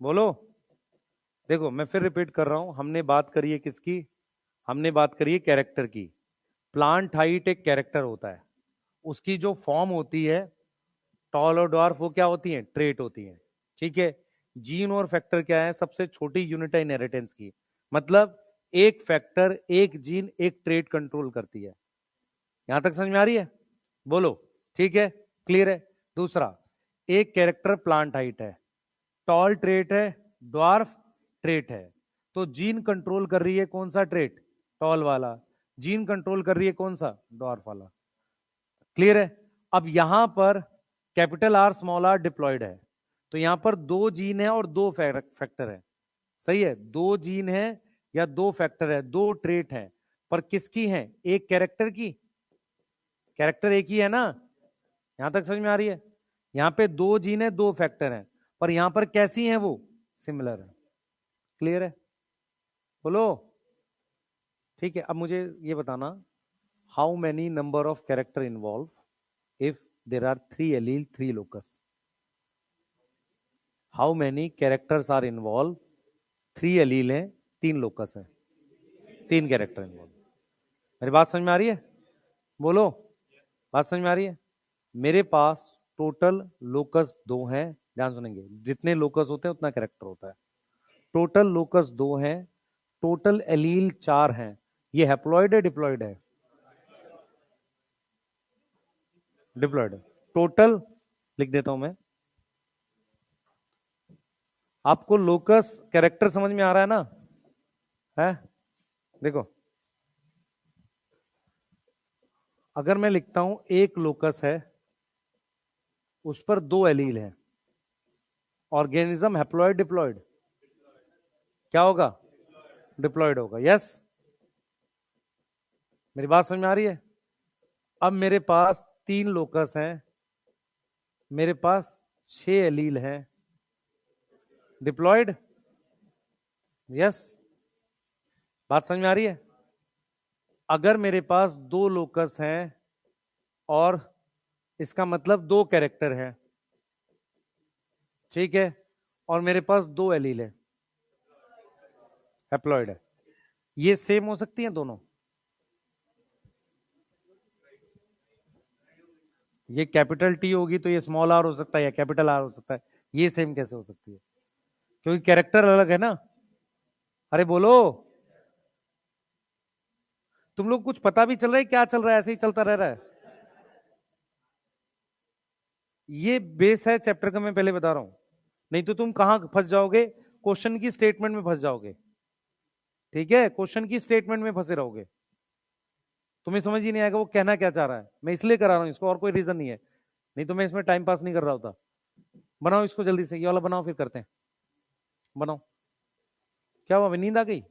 बोलो। देखो मैं फिर रिपीट कर रहा हूं, हमने बात करी है किसकी, हमने बात करी है कैरेक्टर की। प्लांट हाइट एक कैरेक्टर होता है, उसकी जो फॉर्म होती है टॉल और ड्वार्फ, वो क्या होती है, ट्रेट होती है, ठीक है। जीन और फैक्टर क्या है, सबसे छोटी यूनिट है इनहेरिटेंस की, मतलब एक फैक्टर एक जीन एक ट्रेट कंट्रोल करती है। यहां तक समझ में आ रही है, बोलो, ठीक है, क्लियर है। दूसरा, एक कैरेक्टर प्लांट हाइट है, टॉल ट्रेट है, ड्वार्फ ट्रेट है, तो जीन कंट्रोल कर रही है कौन सा ट्रेट, टॉल वाला, जीन कंट्रोल कर रही है कौन सा, ड्वार्फ वाला, क्लियर है। अब यहां पर capital R small R diploid है, तो यहां पर दो जीन है और दो फैक्टर है, सही है, दो जीन है या दो फैक्टर है, दो ट्रेट है, पर किसकी है, एक कैरेक्टर की, कैरेक्टर एक ही है ना। यहां तक समझ में आ रही है, यहां पे दो जीन है दो फैक्टर है, पर यहां पर कैसी है वो, सिमिलर है, क्लियर है, बोलो, ठीक है। अब मुझे ये बताना, how many number of character involve if there are three allele three locus, how many characters are involve, three allele है तीन लोकस है, तीन कैरेक्टर इन्वॉल्व। मेरी बात समझ में आ रही है, बोलो, बात समझ में आ रही है। मेरे पास टोटल लोकस दो हैं, ध्यान सुनेंगे, जितने लोकस होते हैं उतना कैरेक्टर होता है। टोटल लोकस 2 हैं, टोटल एलील 4 हैं। ये हैप्लॉइड है डिप्लॉइड है? डिप्लॉइड है। टोटल लिख देता हूं मैं। आपको लोकस कैरेक्टर समझ में आ रहा है ना? है? देखो, अगर मैं लिखता हूं एक लोकस है, उस पर 2 एलील हैं, ऑर्गेनिज्म हैप्लॉइड डिप्लॉइड? क्या होगा? डिप्लॉइड होगा। यस, मेरी बात समझ में आ रही है? अब मेरे पास 3 लोकस हैं, मेरे पास 6 एलील हैं, डिप्लॉइड? यस, बात समझ में आ रही है? अगर मेरे पास 2 लोकस हैं और इसका मतलब 2 कैरेक्टर है, ठीक है, और मेरे पास 2 एलील है, हैप्लॉइड है। ये सेम हो सकती हैं दोनों? ये कैपिटल टी होगी तो ये स्मॉल आर हो सकता है, या कैपिटल आर हो सकता है। ये सेम कैसे हो सकती है? क्योंकि कैरेक्टर अलग है ना। अरे बोलो, तुम लोग कुछ पता भी चल रहा है क्या चल रहा है? ऐसे ही चलता रह रहा है? ये बेस है चैप्टर का, मैं पहले बता रहा हूं। नहीं तो तुम कहां फंस जाओगे? क्वेश्चन की स्टेटमेंट में फंस जाओगे। ठीक है, क्वेश्चन की स्टेटमेंट में फंसे रहोगे, तुम्हें समझ ही नहीं आएगा वो कहना क्या चाह रहा है। मैं इसलिए करा रहा हूं इसको, और कोई रीजन नहीं है। नहीं तो मैं इसमें टाइम पास नहीं कर रहा होता। बनाओ इसको जल्दी से, ये वाला बनाओ, फिर करते हैं। बनाओ। क्या हुआ, नींद आ गई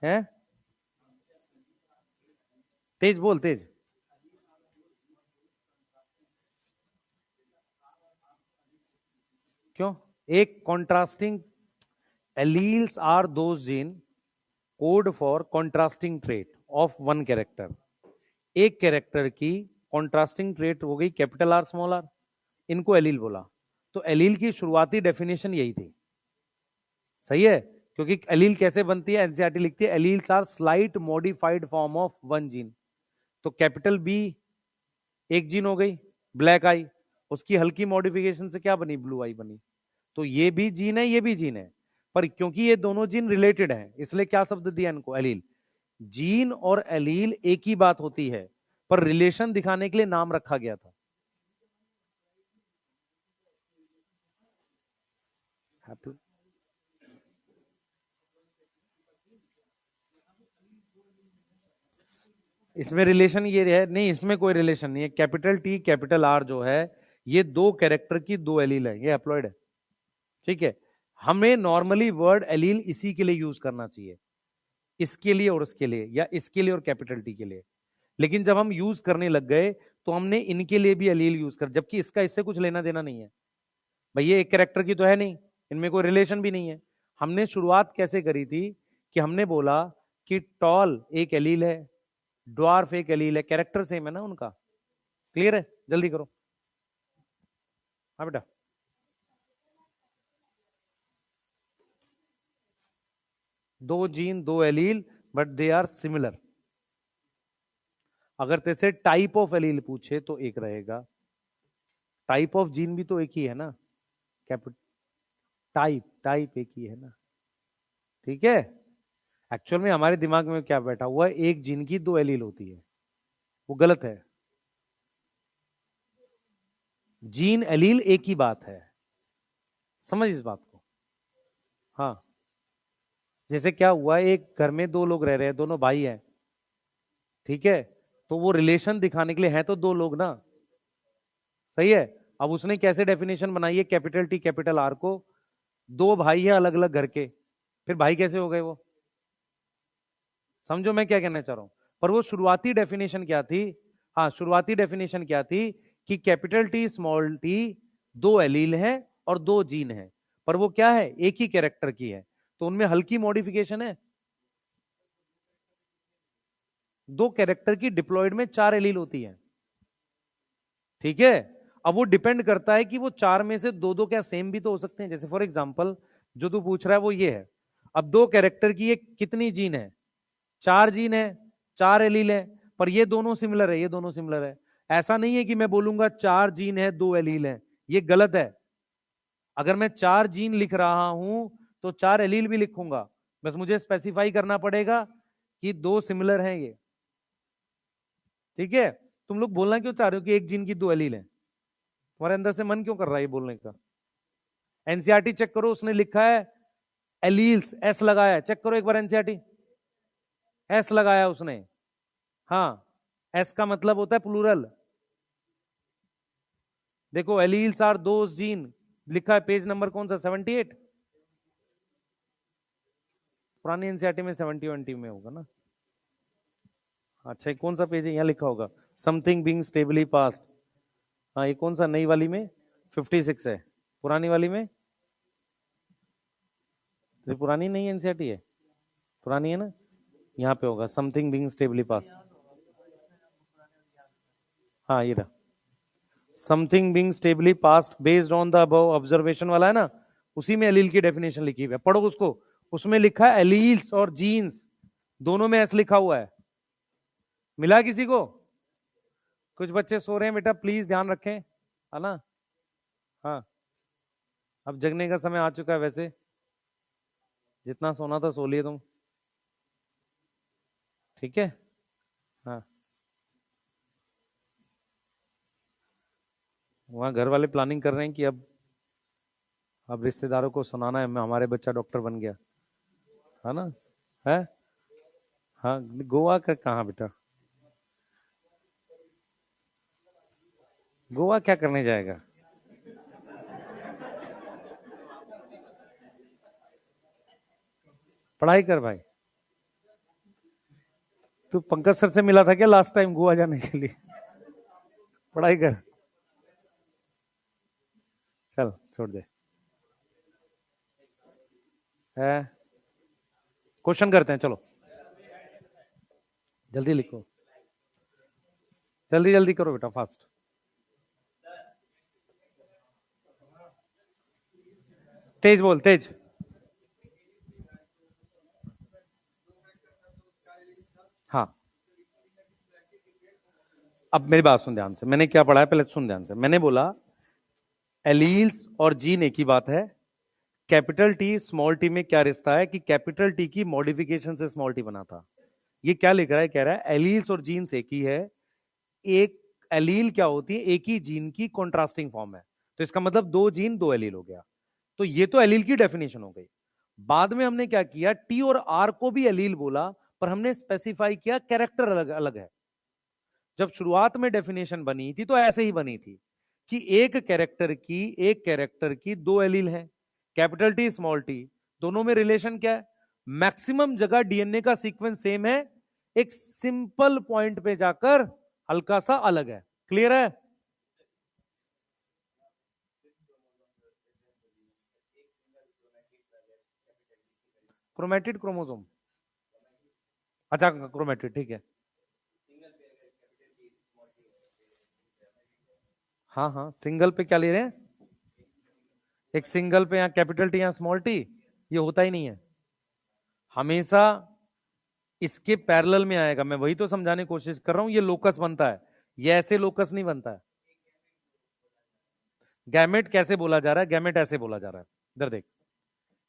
है? तेज बोल, तेज। क्यों? एक contrasting alleles are those gene code for contrasting trait of one character. एक कैरेक्टर की कॉन्ट्रास्टिंग ट्रेट हो गई कैपिटल आर स्मॉल आर, इनको एलील बोला। तो एलील की शुरुआती डेफिनेशन यही थी। सही है? क्योंकि एलील कैसे बनती है? एनसीईआरटी लिखती है alleles are slight modified form of one gene. तो कैपिटल बी एक जीन हो गई, ब्लैक आई, उसकी हल्की मॉडिफिकेशन से क्या बनी? ब्लू आई बनी। तो ये भी जीन है, ये भी जीन है, पर क्योंकि ये दोनों जीन रिलेटेड हैं, इसलिए क्या शब्द दिया इनको? एलील। जीन और एलील एक ही बात होती है, पर रिलेशन दिखाने के लिए नाम रखा गया था। इसमें रिलेशन ये है नहीं, इसमें कोई रिलेशन नहीं है। कैपिटल टी कैपिटल आर जो है, ये 2 कैरेक्टर की 2 एलील है, ये हैप्लॉइड है। ठीक है, हमें नॉर्मली वर्ड एलील इसी के लिए यूज करना चाहिए, इसके लिए और उसके लिए, या इसके लिए और कैपिटल टी के लिए। लेकिन जब हम यूज करने लग गए तो हमने इनके लिए भी एलील यूज कर, जबकि इसका इससे कुछ लेना देना नहीं है। भाई ये एक कैरेक्टर की तो है नहीं, इनमें कोई रिलेशन भी नहीं है। हमने शुरुआत कैसे करी थी कि हमने बोला कि टॉल एक एलील है, ड्वार्फ एक एलील है, कैरेक्टर सेम है ना उनका। क्लियर है? जल्दी करो। हाँ बेटा। दो जीन, दो allele, but they are similar. अगर तेरे टाइप ऑफ एलील पूछे तो एक रहेगा, टाइप ऑफ जीन भी तो एक ही है ना, कैपिटल टाइप, टाइप एक ही है ना। ठीक है, एक्चुअल में हमारे दिमाग में क्या बैठा हुआ है, एक जीन की 2 एलील होती है, वो गलत है। जीन एलील एक ही बात है, समझ इस बात को। हाँ, जैसे क्या हुआ, एक घर में 2 लोग रह रहे हैं, दोनों भाई हैं, ठीक है, तो वो रिलेशन दिखाने के लिए हैं तो 2 लोग ना। सही है? अब उसने कैसे डेफिनेशन बनाई है कैपिटल टी कैपिटल आर को? 2 भाई है अलग अलग घर के, फिर भाई कैसे हो गए वो? समझो मैं क्या कहना चाह रहा हूं। पर वो शुरुआती डेफिनेशन क्या थी? हाँ, शुरुआती डेफिनेशन क्या थी कि capital T small T 2 allele है और 2 जीन है, पर वो क्या है? एक ही कैरेक्टर की है, तो उनमें हल्की मॉडिफिकेशन है। 2 कैरेक्टर की डिप्लॉयड में 4 एलील होती है। ठीक है, अब वो डिपेंड करता है कि वो 4 में से 2 क्या सेम भी तो हो सकते हैं। जैसे फॉर एग्जांपल जो तू पूछ रहा है वो ये है, अब 2 कैरेक्टर की एक कितनी जीन है? 4 जीन है, 4 एलील है, पर ये दोनों सिमिलर है, ये दोनों सिमिलर है। ऐसा नहीं है कि मैं बोलूंगा 4 जीन है 2 एलील है, ये गलत है। अगर मैं 4 जीन लिख रहा हूं तो 4 एलील भी लिखूंगा, बस मुझे स्पेसिफाई करना पड़ेगा कि 2 सिमिलर हैं ये। ठीक है, तुम लोग बोलना क्यों चाह रहे हो कि एक जीन की 2 एलील हैं? तुम्हारे अंदर से मन क्यों कर रहा है ये बोलने का? एनसीईआरटी चेक करो, उसने लिखा है एलील्स, एस लगाया है, चेक करो एक बार एनसीईआरटी, एस लगाया उसने। हाँ, एस का मतलब होता है प्लूरल। देखो एलील्स आर दोस जीन, लिखा है पेज नंबर कौन सा, 78। पुरानी एनसीईआरटी में 70 में होगा ना। अच्छा ये कौन सा पेज है, यहाँ लिखा होगा समथिंग बीइंग स्टेबली पास्ड। हाँ ये कौन सा, नई वाली में 56 है, पुरानी वाली में, तो पुरानी नहीं एनसीईआरटी है, पुरानी है ना, यहाँ पे होगा समथिंग बीइंग स्टेबली पास्ड। हाँ ये रहा, something being stably passed based on the above observation वाला है ना, उसी में एलील की डेफिनेशन लिखी हुई है, पढ़ो उसको। उसमें लिखा है एलील्स और जीन्स दोनों में एस लिखा हुआ है। मिला किसी को? कुछ बच्चे सो रहे हैं बेटा, प्लीज ध्यान रखें, है ना। हाँ अब जगने का समय आ चुका है, वैसे जितना सोना था सो लिए तुम, ठीक है। हाँ वहां घर वाले प्लानिंग कर रहे हैं कि अब रिश्तेदारों को सुनाना है हमारे बच्चा डॉक्टर बन गया, है ना। है हाँ, गोवा का कहाँ बेटा, गोवा क्या करने जाएगा? पढ़ाई कर भाई। तू पंकज सर से मिला था क्या लास्ट टाइम गोवा जाने के लिए? पढ़ाई कर, चल छोड़ दे। है क्वेश्चन करते हैं, चलो जल्दी लिखो, जल्दी जल्दी करो बेटा, फास्ट। तेज बोल, तेज। हाँ अब मेरी बात सुन ध्यान से, मैंने क्या पढ़ा है पहले सुन ध्यान से। मैंने बोला एलील्स और जीन एक ही बात है। कैपिटल टी स्मॉल टी में क्या रिश्ता है कि कैपिटल टी की मॉडिफिकेशन से स्मॉल टी बना था। ये क्या लिख रहा है, कह रहा है एलील्स और जीन्स एक ही है। एक एलील क्या होती है, एक ही जीन की कॉन्ट्रास्टिंग फॉर्म है, तो इसका मतलब 2 जीन 2 एलील हो गया। तो ये तो एलील की डेफिनेशन हो गई। बाद में हमने क्या किया, टी और आर को भी एलील बोला, पर हमने स्पेसिफाई किया कैरेक्टर अलग अलग है। जब शुरुआत में डेफिनेशन बनी थी तो ऐसे ही बनी थी कि एक कैरेक्टर की 2 एलील हैं, कैपिटल टी स्मॉल टी, दोनों में रिलेशन क्या है, मैक्सिमम जगह डीएनए का सीक्वेंस सेम है, एक सिंपल पॉइंट पे जाकर हल्का सा अलग है। क्लियर है? क्रोमेटिड क्रोमोसोम, अच्छा क्रोमेटिड, ठीक है। हाँ हाँ सिंगल पे क्या ले रहे हैं, एक सिंगल पे यहाँ कैपिटल टी यहाँ स्मॉल टी, ये होता ही नहीं है हमेशा, इसके पैरेलल में आएगा। मैं वही तो समझाने की कोशिश कर रहा हूं, ये लोकस बनता है, ये ऐसे लोकस नहीं बनता है। गैमेट कैसे बोला जा रहा है, गैमेट ऐसे बोला जा रहा है, इधर देख,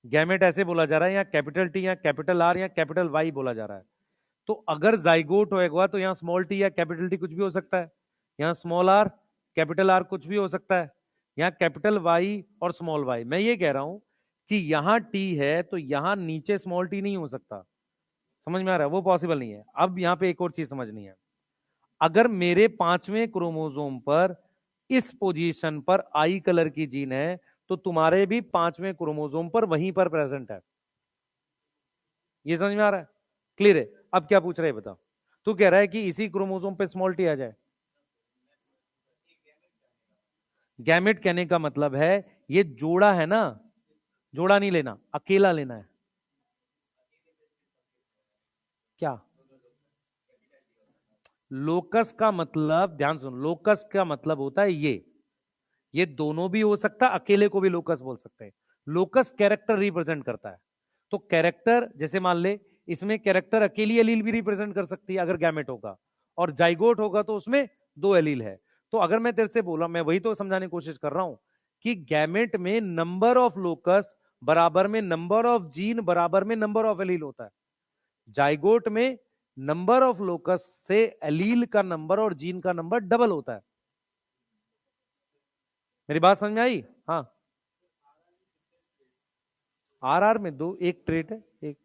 गैमेट ऐसे बोला जा रहा है, यहाँ कैपिटल टी यहाँ कैपिटल आर यहाँ कैपिटल वाई बोला जा रहा है। तो अगर जाइगोट होएगा तो यहाँ स्मॉल टी या कैपिटल टी कुछ भी हो सकता है, यहाँ स्मॉल आर कैपिटल आर कुछ भी हो सकता है, यहाँ कैपिटल वाई और स्मॉल वाई। मैं ये कह रहा हूं कि यहाँ टी है तो यहाँ नीचे स्मॉल टी नहीं हो सकता, समझ में आ रहा है, वो पॉसिबल नहीं है। अब यहाँ पे एक और चीज समझनी है, अगर मेरे 5वें क्रोमोसोम पर इस पोजीशन पर आई कलर की जीन है तो तुम्हारे भी 5वें क्रोमोसोम पर वहीं पर प्रेजेंट है। ये समझ में आ रहा है, क्लियर है? अब क्या पूछ रहे हैं बताओ, तू कह रहा है कि इसी क्रोमोसोम पे स्मॉल टी आ जाए। गैमेट कहने का मतलब है ये जोड़ा है ना, जोड़ा नहीं लेना, अकेला लेना है। क्या लोकस का मतलब, ध्यान सुन, लोकस का मतलब होता है ये दोनों भी हो सकता है, अकेले को भी लोकस बोल सकते हैं। लोकस कैरेक्टर रिप्रेजेंट करता है, तो कैरेक्टर जैसे मान ले इसमें कैरेक्टर अकेली एलील भी रिप्रेजेंट कर सकती है अगर गैमेट होगा, और जाइगोट होगा तो उसमें 2 एलील है। तो अगर मैं तेरे से बोला, मैं वही तो समझाने की कोशिश कर रहा हूं कि गैमेट में नंबर ऑफ लोकस बराबर में नंबर ऑफ जीन बराबर में नंबर ऑफ एलील होता है। जाइगोट में नंबर ऑफ लोकस से एलील का नंबर और जीन का नंबर डबल होता है। मेरी बात समझ में आई? हाँ, आर में दो, एक ट्रेट है, एक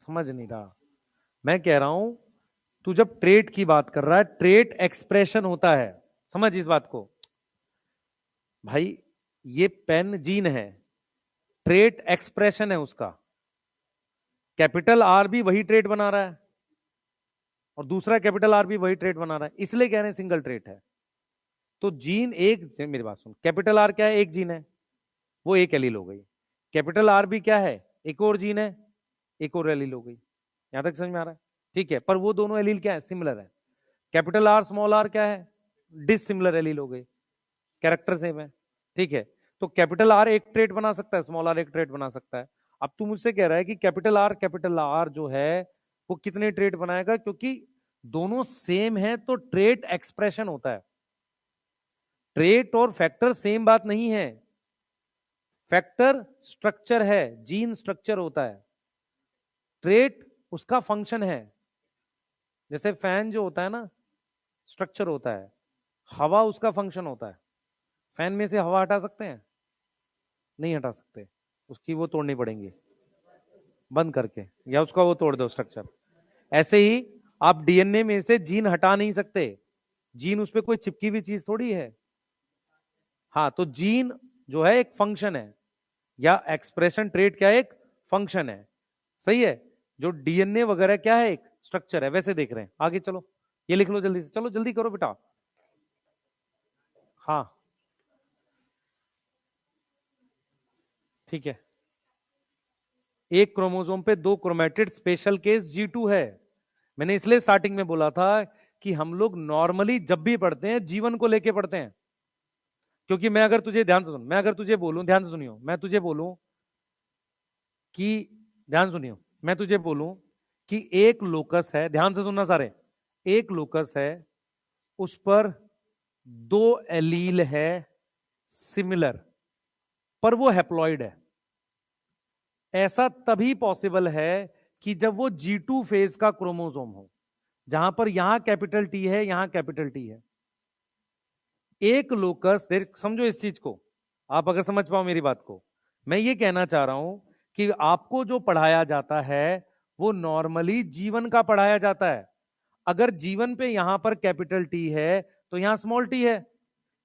समझ नहीं रहा। मैं कह रहा हूं तू जब ट्रेट की बात कर रहा है, ट्रेट एक्सप्रेशन होता है, समझ इस बात को भाई। ये पेन जीन है, ट्रेट एक्सप्रेशन है उसका। कैपिटल आर भी वही ट्रेट बना रहा है और दूसरा कैपिटल आर भी वही ट्रेट बना रहा है, इसलिए कह रहे हैं सिंगल ट्रेट है। तो जीन एक, मेरी बात सुन, कैपिटल आर क्या है? एक जीन है, वो एक एलील हो गई। कैपिटल आर भी क्या है? एक और जीन है, एक और एलील हो गई। यहां तक समझ में आ रहा है? ठीक है, पर वो दोनों एलील क्या है? सिमिलर है। कैपिटल आर स्मॉल आर क्या है? डिसिमिलर एलील हो गई, कैरेक्टर सेम है। ठीक है, तो कैपिटल आर एक ट्रेट बना सकता है, स्मॉल आर एक ट्रेट बना सकता है। अब तू मुझसे कह रहा है कि कैपिटल आर जो है वो कितने ट्रेट बनाएगा? क्योंकि दोनों सेम है तो ट्रेट एक्सप्रेशन होता है। ट्रेट और फैक्टर सेम बात नहीं है। फैक्टर स्ट्रक्चर है, जीन स्ट्रक्चर होता है, ट्रेट उसका फंक्शन है। जैसे फैन जो होता है ना, स्ट्रक्चर होता है, हवा उसका फंक्शन होता है। फैन में से हवा हटा सकते हैं? नहीं हटा सकते, उसकी वो तोड़नी पड़ेंगी बंद करके, या उसका वो तोड़ दो स्ट्रक्चर। ऐसे ही आप डीएनए में से जीन हटा नहीं सकते, जीन उस पर कोई चिपकी हुई चीज थोड़ी है। हाँ, तो जीन जो है एक फंक्शन है, या एक्सप्रेशन ट्रेट क्या है? एक फंक्शन है, सही है। जो डीएनए वगैरह क्या है? एक स्ट्रक्चर है। वैसे देख रहे हैं, आगे चलो, ये लिख लो जल्दी से, चलो जल्दी करो बेटा। हाँ ठीक है, एक क्रोमोसोम पे दो क्रोमेटिड, स्पेशल केस G2 है। मैंने इसलिए स्टार्टिंग में बोला था कि हम लोग नॉर्मली जब भी पढ़ते हैं जीवन को लेके पढ़ते हैं। क्योंकि मैं अगर तुझे, ध्यान से सुन, मैं अगर तुझे बोलूं, ध्यान से सुनियो, मैं तुझे बोलूं कि, ध्यान सुनियो, मैं तुझे बोलूं कि एक लोकस है, ध्यान से सुनना सारे, एक लोकस है, उस पर दो एलील है सिमिलर, पर वो हैप्लॉइड है। ऐसा तभी पॉसिबल है कि जब वो G2 फेज का क्रोमोसोम हो, जहां पर यहां कैपिटल टी है, यहां कैपिटल टी है। एक लोकस, देख समझो इस चीज को, आप अगर समझ पाओ मेरी बात को, मैं ये कहना चाह रहा हूं कि आपको जो पढ़ाया जाता है वो नॉर्मली जीवन का पढ़ाया जाता है। अगर जीवन पे यहां पर कैपिटल टी है तो यहां स्मॉल टी है,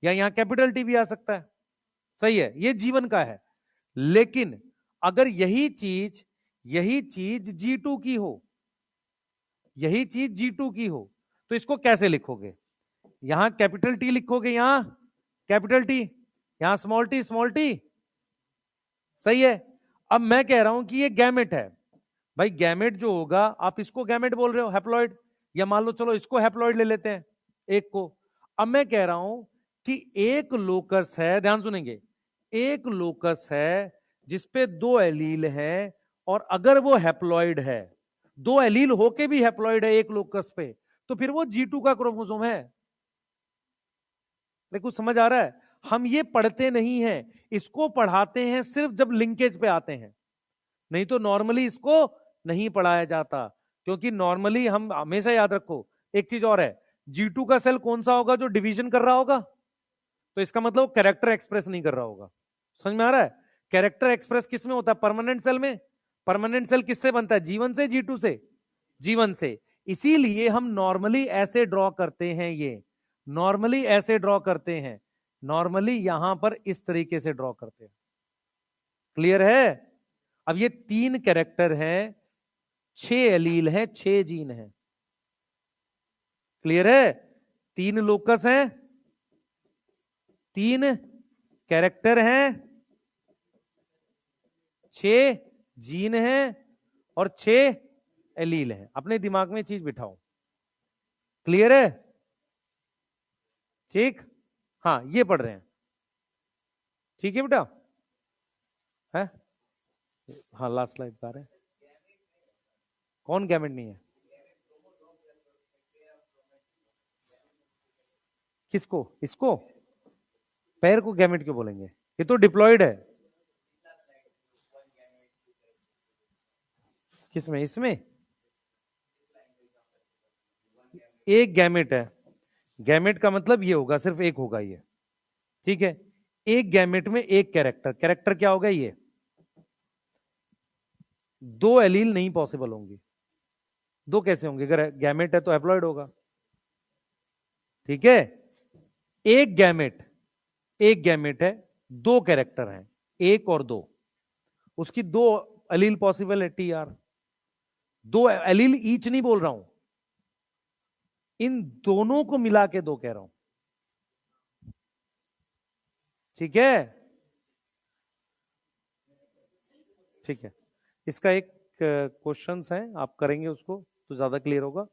या यहां कैपिटल टी भी आ सकता है, सही है, ये जीवन का है। लेकिन अगर यही चीज G2 की हो, यही चीज G2 की हो, तो इसको कैसे लिखोगे? यहां कैपिटल टी लिखोगे, यहां कैपिटल टी, यहां स्मॉल टी, सही है। अब मैं कह रहा हूं कि ये गैमेट है। भाई गैमेट जो होगा, आप इसको गैमेट बोल रहे हो, हैप्लॉइड, या मान लो चलो इसको हैप्लॉइड ले लेते हैं, एक को। अब मैं कह रहा हूं कि एक लोकस है, ध्यान सुनेंगे, एक लोकस है जिसपे दो एलील हैं, और अगर वो हैप्लॉइड है, दो एलील होके भी हैप्लॉइड है एक लोकस पे, तो फिर वो G2 का क्रोमोसोम है। देखो कुछ समझ आ रहा है? हम ये पढ़ते नहीं हैं, इसको पढ़ाते हैं सिर्फ जब लिंकेज पे आते हैं, नहीं तो नॉर्मली इसको नहीं पढ़ाया जाता। क्योंकि नॉर्मली, हम हमेशा याद रखो एक चीज और है, G2 का सेल कौन सा होगा? जो डिवीजन कर रहा होगा, तो इसका मतलब कैरेक्टर एक्सप्रेस नहीं कर रहा होगा। समझ में आ रहा है? कैरेक्टर एक्सप्रेस किस में होता है? परमानेंट सेल में। परमानेंट सेल किससे बनता है? जीवन से, G2 से? जीवन से। इसीलिए हम नॉर्मली ऐसे ड्रॉ करते हैं, ये नॉर्मली ऐसे ड्रॉ करते हैं, नॉर्मली यहां पर इस तरीके से ड्रॉ करते हैं। क्लियर है? अब ये तीन कैरेक्टर हैं, 6 एलील हैं, 6 जीन हैं। क्लियर है? तीन लोकस हैं, तीन कैरेक्टर हैं, 6 जीन हैं, और 6 एलील हैं। अपने दिमाग में चीज बिठाओ। क्लियर है? ठीक, हाँ ये पढ़ रहे हैं, ठीक है बेटा? है, हाँ लास्ट स्लाइड बता रहे हैं। कौन गैमेट नहीं है? किसको? इसको? पैर को गैमेट क्यों बोलेंगे? ये तो डिप्लॉयड है। किसमें? इसमें एक गैमेट है। गैमेट का मतलब ये होगा, सिर्फ एक होगा ये, ठीक है। एक गैमेट में एक कैरेक्टर, कैरेक्टर क्या होगा ये? दो एलील नहीं पॉसिबल होंगे। दो कैसे होंगे? अगर गैमेट है तो हैप्लॉइड होगा, ठीक है। एक गैमेट, एक गैमेट है, दो कैरेक्टर हैं, एक और दो, उसकी दो एलील पॉसिबल है, टी आर। दो एलील ईच नहीं बोल रहा हूं, इन दोनों को मिला के दो कह रहा हूं, ठीक है। ठीक है, इसका एक क्वेश्चन है, आप करेंगे उसको तो ज्यादा क्लियर होगा।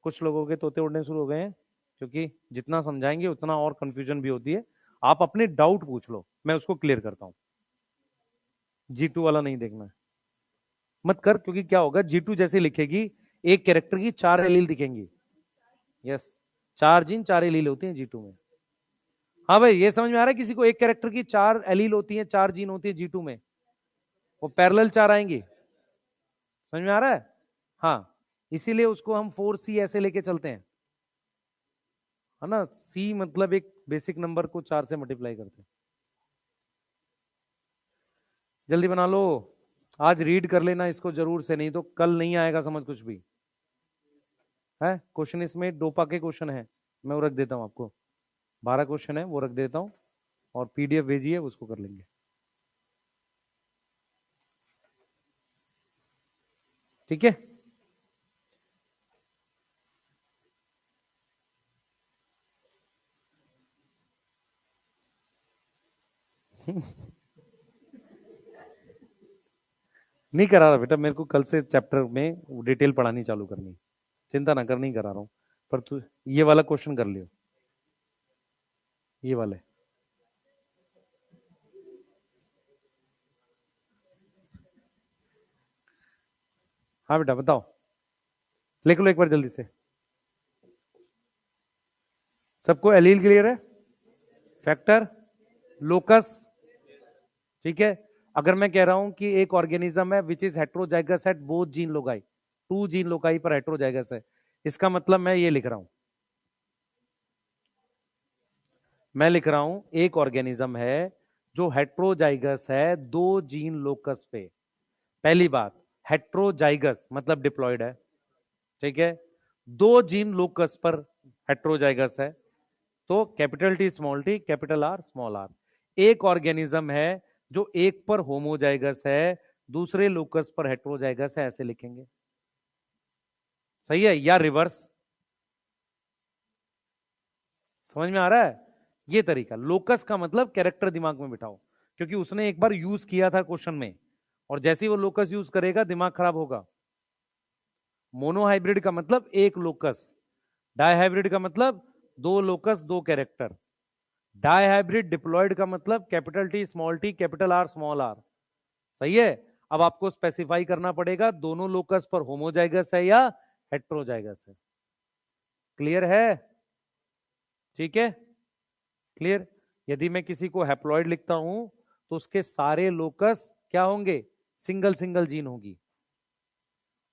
कुछ लोगों के तोते उड़ने शुरू हो गए हैं, क्योंकि जितना समझाएंगे उतना और कंफ्यूजन भी होती है। आप अपने डाउट पूछ लो, मैं उसको क्लियर करता हूं। G2 वाला नहीं देखना है, मत कर, क्योंकि क्या होगा, G2 जैसे लिखेगी, एक कैरेक्टर की चार एलील दिखेंगी। यस, चार जीन चार एलील होती हैं G2 में। हाँ भाई, ये समझ में आ रहा है किसी को? एक कैरेक्टर की चार एलील होती हैं, चार जीन होती है G2 में, वो पैरेलल चार आएंगी। समझ में आ रहा है? हाँ, इसीलिए उसको हम 4C ऐसे लेके चलते हैं, है ना। C मतलब एक बेसिक नंबर को चार से मल्टीप्लाई करते हैं। जल्दी बना लो, आज रीड कर लेना इसको जरूर से, नहीं तो कल नहीं आएगा समझ कुछ भी है। क्वेश्चन इसमें डोपा के क्वेश्चन है, मैं वो रख देता हूं आपको, 12 क्वेश्चन है वो रख देता हूं, और PDF भेजिए, उसको कर लेंगे, ठीक है। नहीं करा रहा बेटा, मेरे को कल से चैप्टर में डिटेल पढ़ानी चालू करनी, चिंता ना कर, नहीं करा रहा हूं। पर तू ये वाला क्वेश्चन कर लियो, ये वाले। हाँ बेटा बताओ, लिख लो एक बार जल्दी से। सबको एलील क्लियर है? फैक्टर, लोकस, ठीक है। अगर मैं कह रहा हूं कि एक ऑर्गेनिज्म है which is heterozygous at both gene loci, two gene loci पर हेट्रोजाइगस है, इसका मतलब मैं ये लिख रहा हूं, मैं लिख रहा हूं एक ऑर्गेनिज्म है जो हेट्रोजाइगस है दो जीन लोकस पे। पहली बात, हेट्रोजाइगस मतलब डिप्लॉयड है, ठीक है। दो जीन लोकस पर हेट्रोजाइगस है, तो capital T small T, capital R small R. एक ऑर्गेनिज्म है जो एक पर होमोजाइगस है, दूसरे लोकस पर हेट्रोजाइगस है, ऐसे लिखेंगे, सही है, या रिवर्स। समझ में आ रहा है? ये तरीका, लोकस का मतलब कैरेक्टर दिमाग में बिठाओ, क्योंकि उसने एक बार यूज किया था क्वेश्चन में, और जैसे ही वो लोकस यूज करेगा दिमाग खराब होगा। मोनोहाइब्रिड का मतलब एक लोकस, डायहाइब्रिड का मतलब दो लोकस दो कैरेक्टर, डायहाइब्रिड डिप्लॉयड का मतलब capital T small T capital R small R, सही है। अब आपको स्पेसिफाई करना पड़ेगा दोनों लोकस पर होमोजाइगस है या हेट्रोजाइगस है। क्लियर है? ठीक है, क्लियर। यदि मैं किसी को हैप्लॉइड लिखता हूं तो उसके सारे लोकस क्या होंगे? सिंगल सिंगल जीन होगी।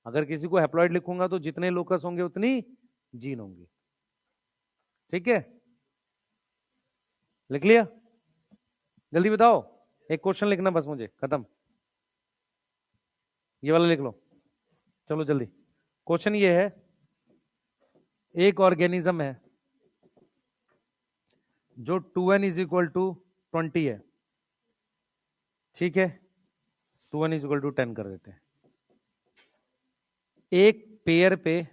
अगर किसी को हैप्लॉइड लिखूंगा तो जितने लोकस होंगे उतनी जीन होंगी, ठीक है। लिख लिया? जल्दी बताओ, एक क्वेश्चन लिखना बस मुझे, खत्म। ये वाला लिख लो, चलो जल्दी। क्वेश्चन ये है, एक ऑर्गेनिज्म है जो 2n इज इक्वल टू 20 है, ठीक है। 2n इज इक्वल टू 10 कर देते हैं। एक पेयर पे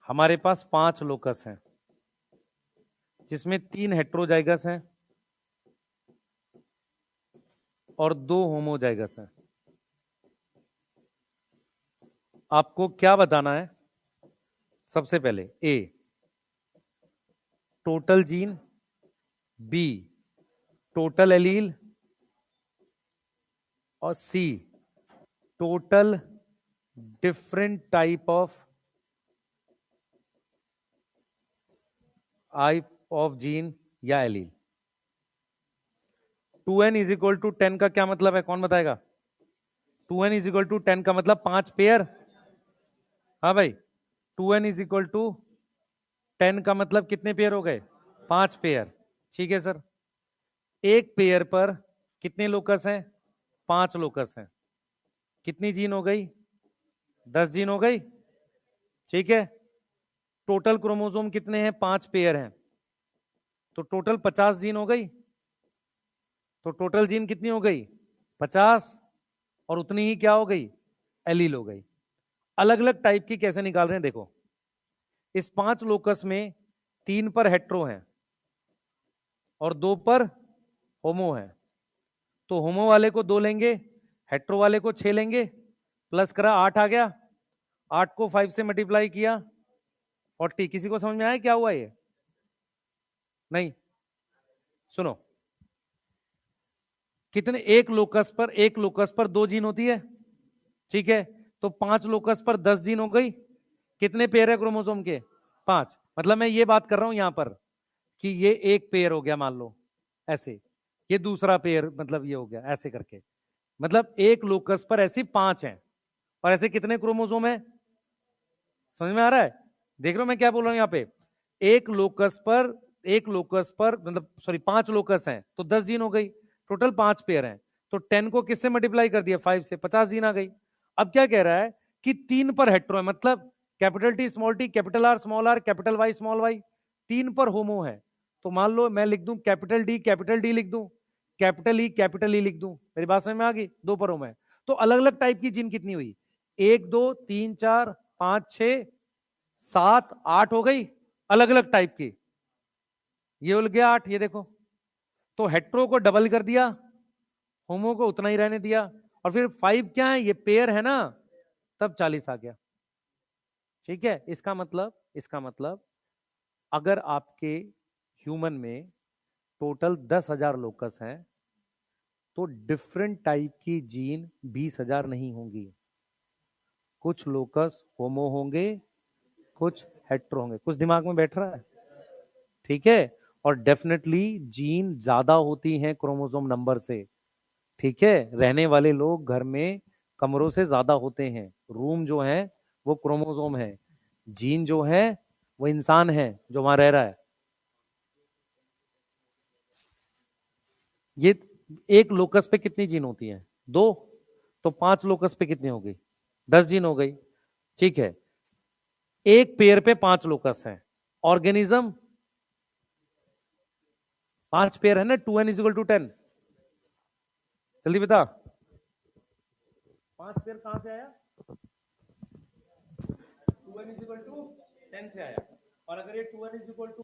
हमारे पास 5 लोकस हैं, जिसमें 3 हेट्रोजाइगस हैं और 2 होमोजाइगस हैं। आपको क्या बताना है? सबसे पहले a, total gene, b, total allele, और c, total different type of gene या allele. 2n is equal to 10 का क्या मतलब है, कौन बताएगा? 2n इज इक्वल टू 10 का मतलब 5 पेयर। हाँ भाई, 2n इज इक्वल टू 10 का मतलब कितने पेयर हो गए? 5 पेयर। ठीक है सर। एक पेयर पर कितने लोकस हैं? 5 लोकस हैं। कितनी जीन हो गई? 10 जीन हो गई। ठीक है। टोटल क्रोमोसोम कितने हैं? 5 पेयर हैं, तो टोटल 50 जीन हो गई। तो टोटल जीन कितनी हो गई? 50। और उतनी ही क्या हो गई? एलील हो गई। अलग अलग टाइप की कैसे निकाल रहे हैं देखो। इस 5 लोकस में 3 पर हेट्रो हैं और 2 पर होमो है। तो होमो वाले को 2 लेंगे, हेट्रो वाले को 6 लेंगे, प्लस करा 8 आ गया। 8 को 5 से मल्टीप्लाई किया 40। किसी को समझ में आया क्या हुआ ये? नहीं। सुनो, कितने एक लोकस पर 2 जीन होती है। ठीक है, तो 5 लोकस पर 10 जीन हो गई। कितने पेयर है क्रोमोसोम के? 5। मतलब मैं ये बात कर रहा हूं यहां पर कि ये एक पेयर हो गया मान लो ऐसे, ये दूसरा पेयर मतलब ये हो गया ऐसे करके। मतलब एक लोकस पर ऐसी 5 हैं। और ऐसे कितने क्रोमोसोम है? समझ में आ रहा है? देख रहे हो मैं क्या बोल रहा हूं यहां पे? एक लोकस पर मतलब सॉरी 5 लोकस हैं तो 10 जीन हो गई। टोटल 5 पेयर हैं, तो 10 को किससे मल्टीप्लाई कर दिया? 5 से, 50 जीन आ गई। अब क्या कह रहा है कि 3 पर हेट्रो है, मतलब capital T small T, capital R small R, capital Y small Y. 3 पर होमो है, तो मान लो मैं लिख दूं कैपिटल डी लिख दूं, कैपिटल ई लिख दूं। मेरी बात समझ में आ गई? 2 पर होमो है। तो अलग अलग टाइप की जीन कितनी हुई? 1 2 3 4 5 6 7 8 हो गई अलग अलग टाइप की। ये उल गया 8, ये देखो। तो हेट्रो को डबल कर दिया, होमो को उतना ही रहने दिया, और फिर 5 क्या है? ये पेयर है ना, तब 40 आ गया। ठीक है। इसका मतलब अगर आपके ह्यूमन में टोटल 10,000 लोकस हैं तो डिफरेंट टाइप की जीन 20,000 नहीं होंगी। कुछ लोकस होमो होंगे, कुछ हेट्रो होंगे। कुछ दिमाग में बैठ रहा है? ठीक है। और डेफिनेटली जीन ज्यादा होती हैं क्रोमोसोम नंबर से। ठीक है। रहने वाले लोग घर में कमरों से ज्यादा होते हैं। रूम जो है वो क्रोमोसोम है, जीन जो है वो इंसान है जो वहां रह रहा है। ये एक लोकस पे कितनी जीन होती है? 2। तो 5 लोकस पे कितनी हो गई? 10 जीन हो गई। ठीक है। एक पेयर पे 5 लोकस हैं। ऑर्गेनिज्म 5 पेयर है ना, 2n इज इक्वल टू 10। जल्दी बता, 5 पेयर कहां से आया? 2n इज इक्वल टू 10 से आया। और अगर ये 2n इज इक्वल टू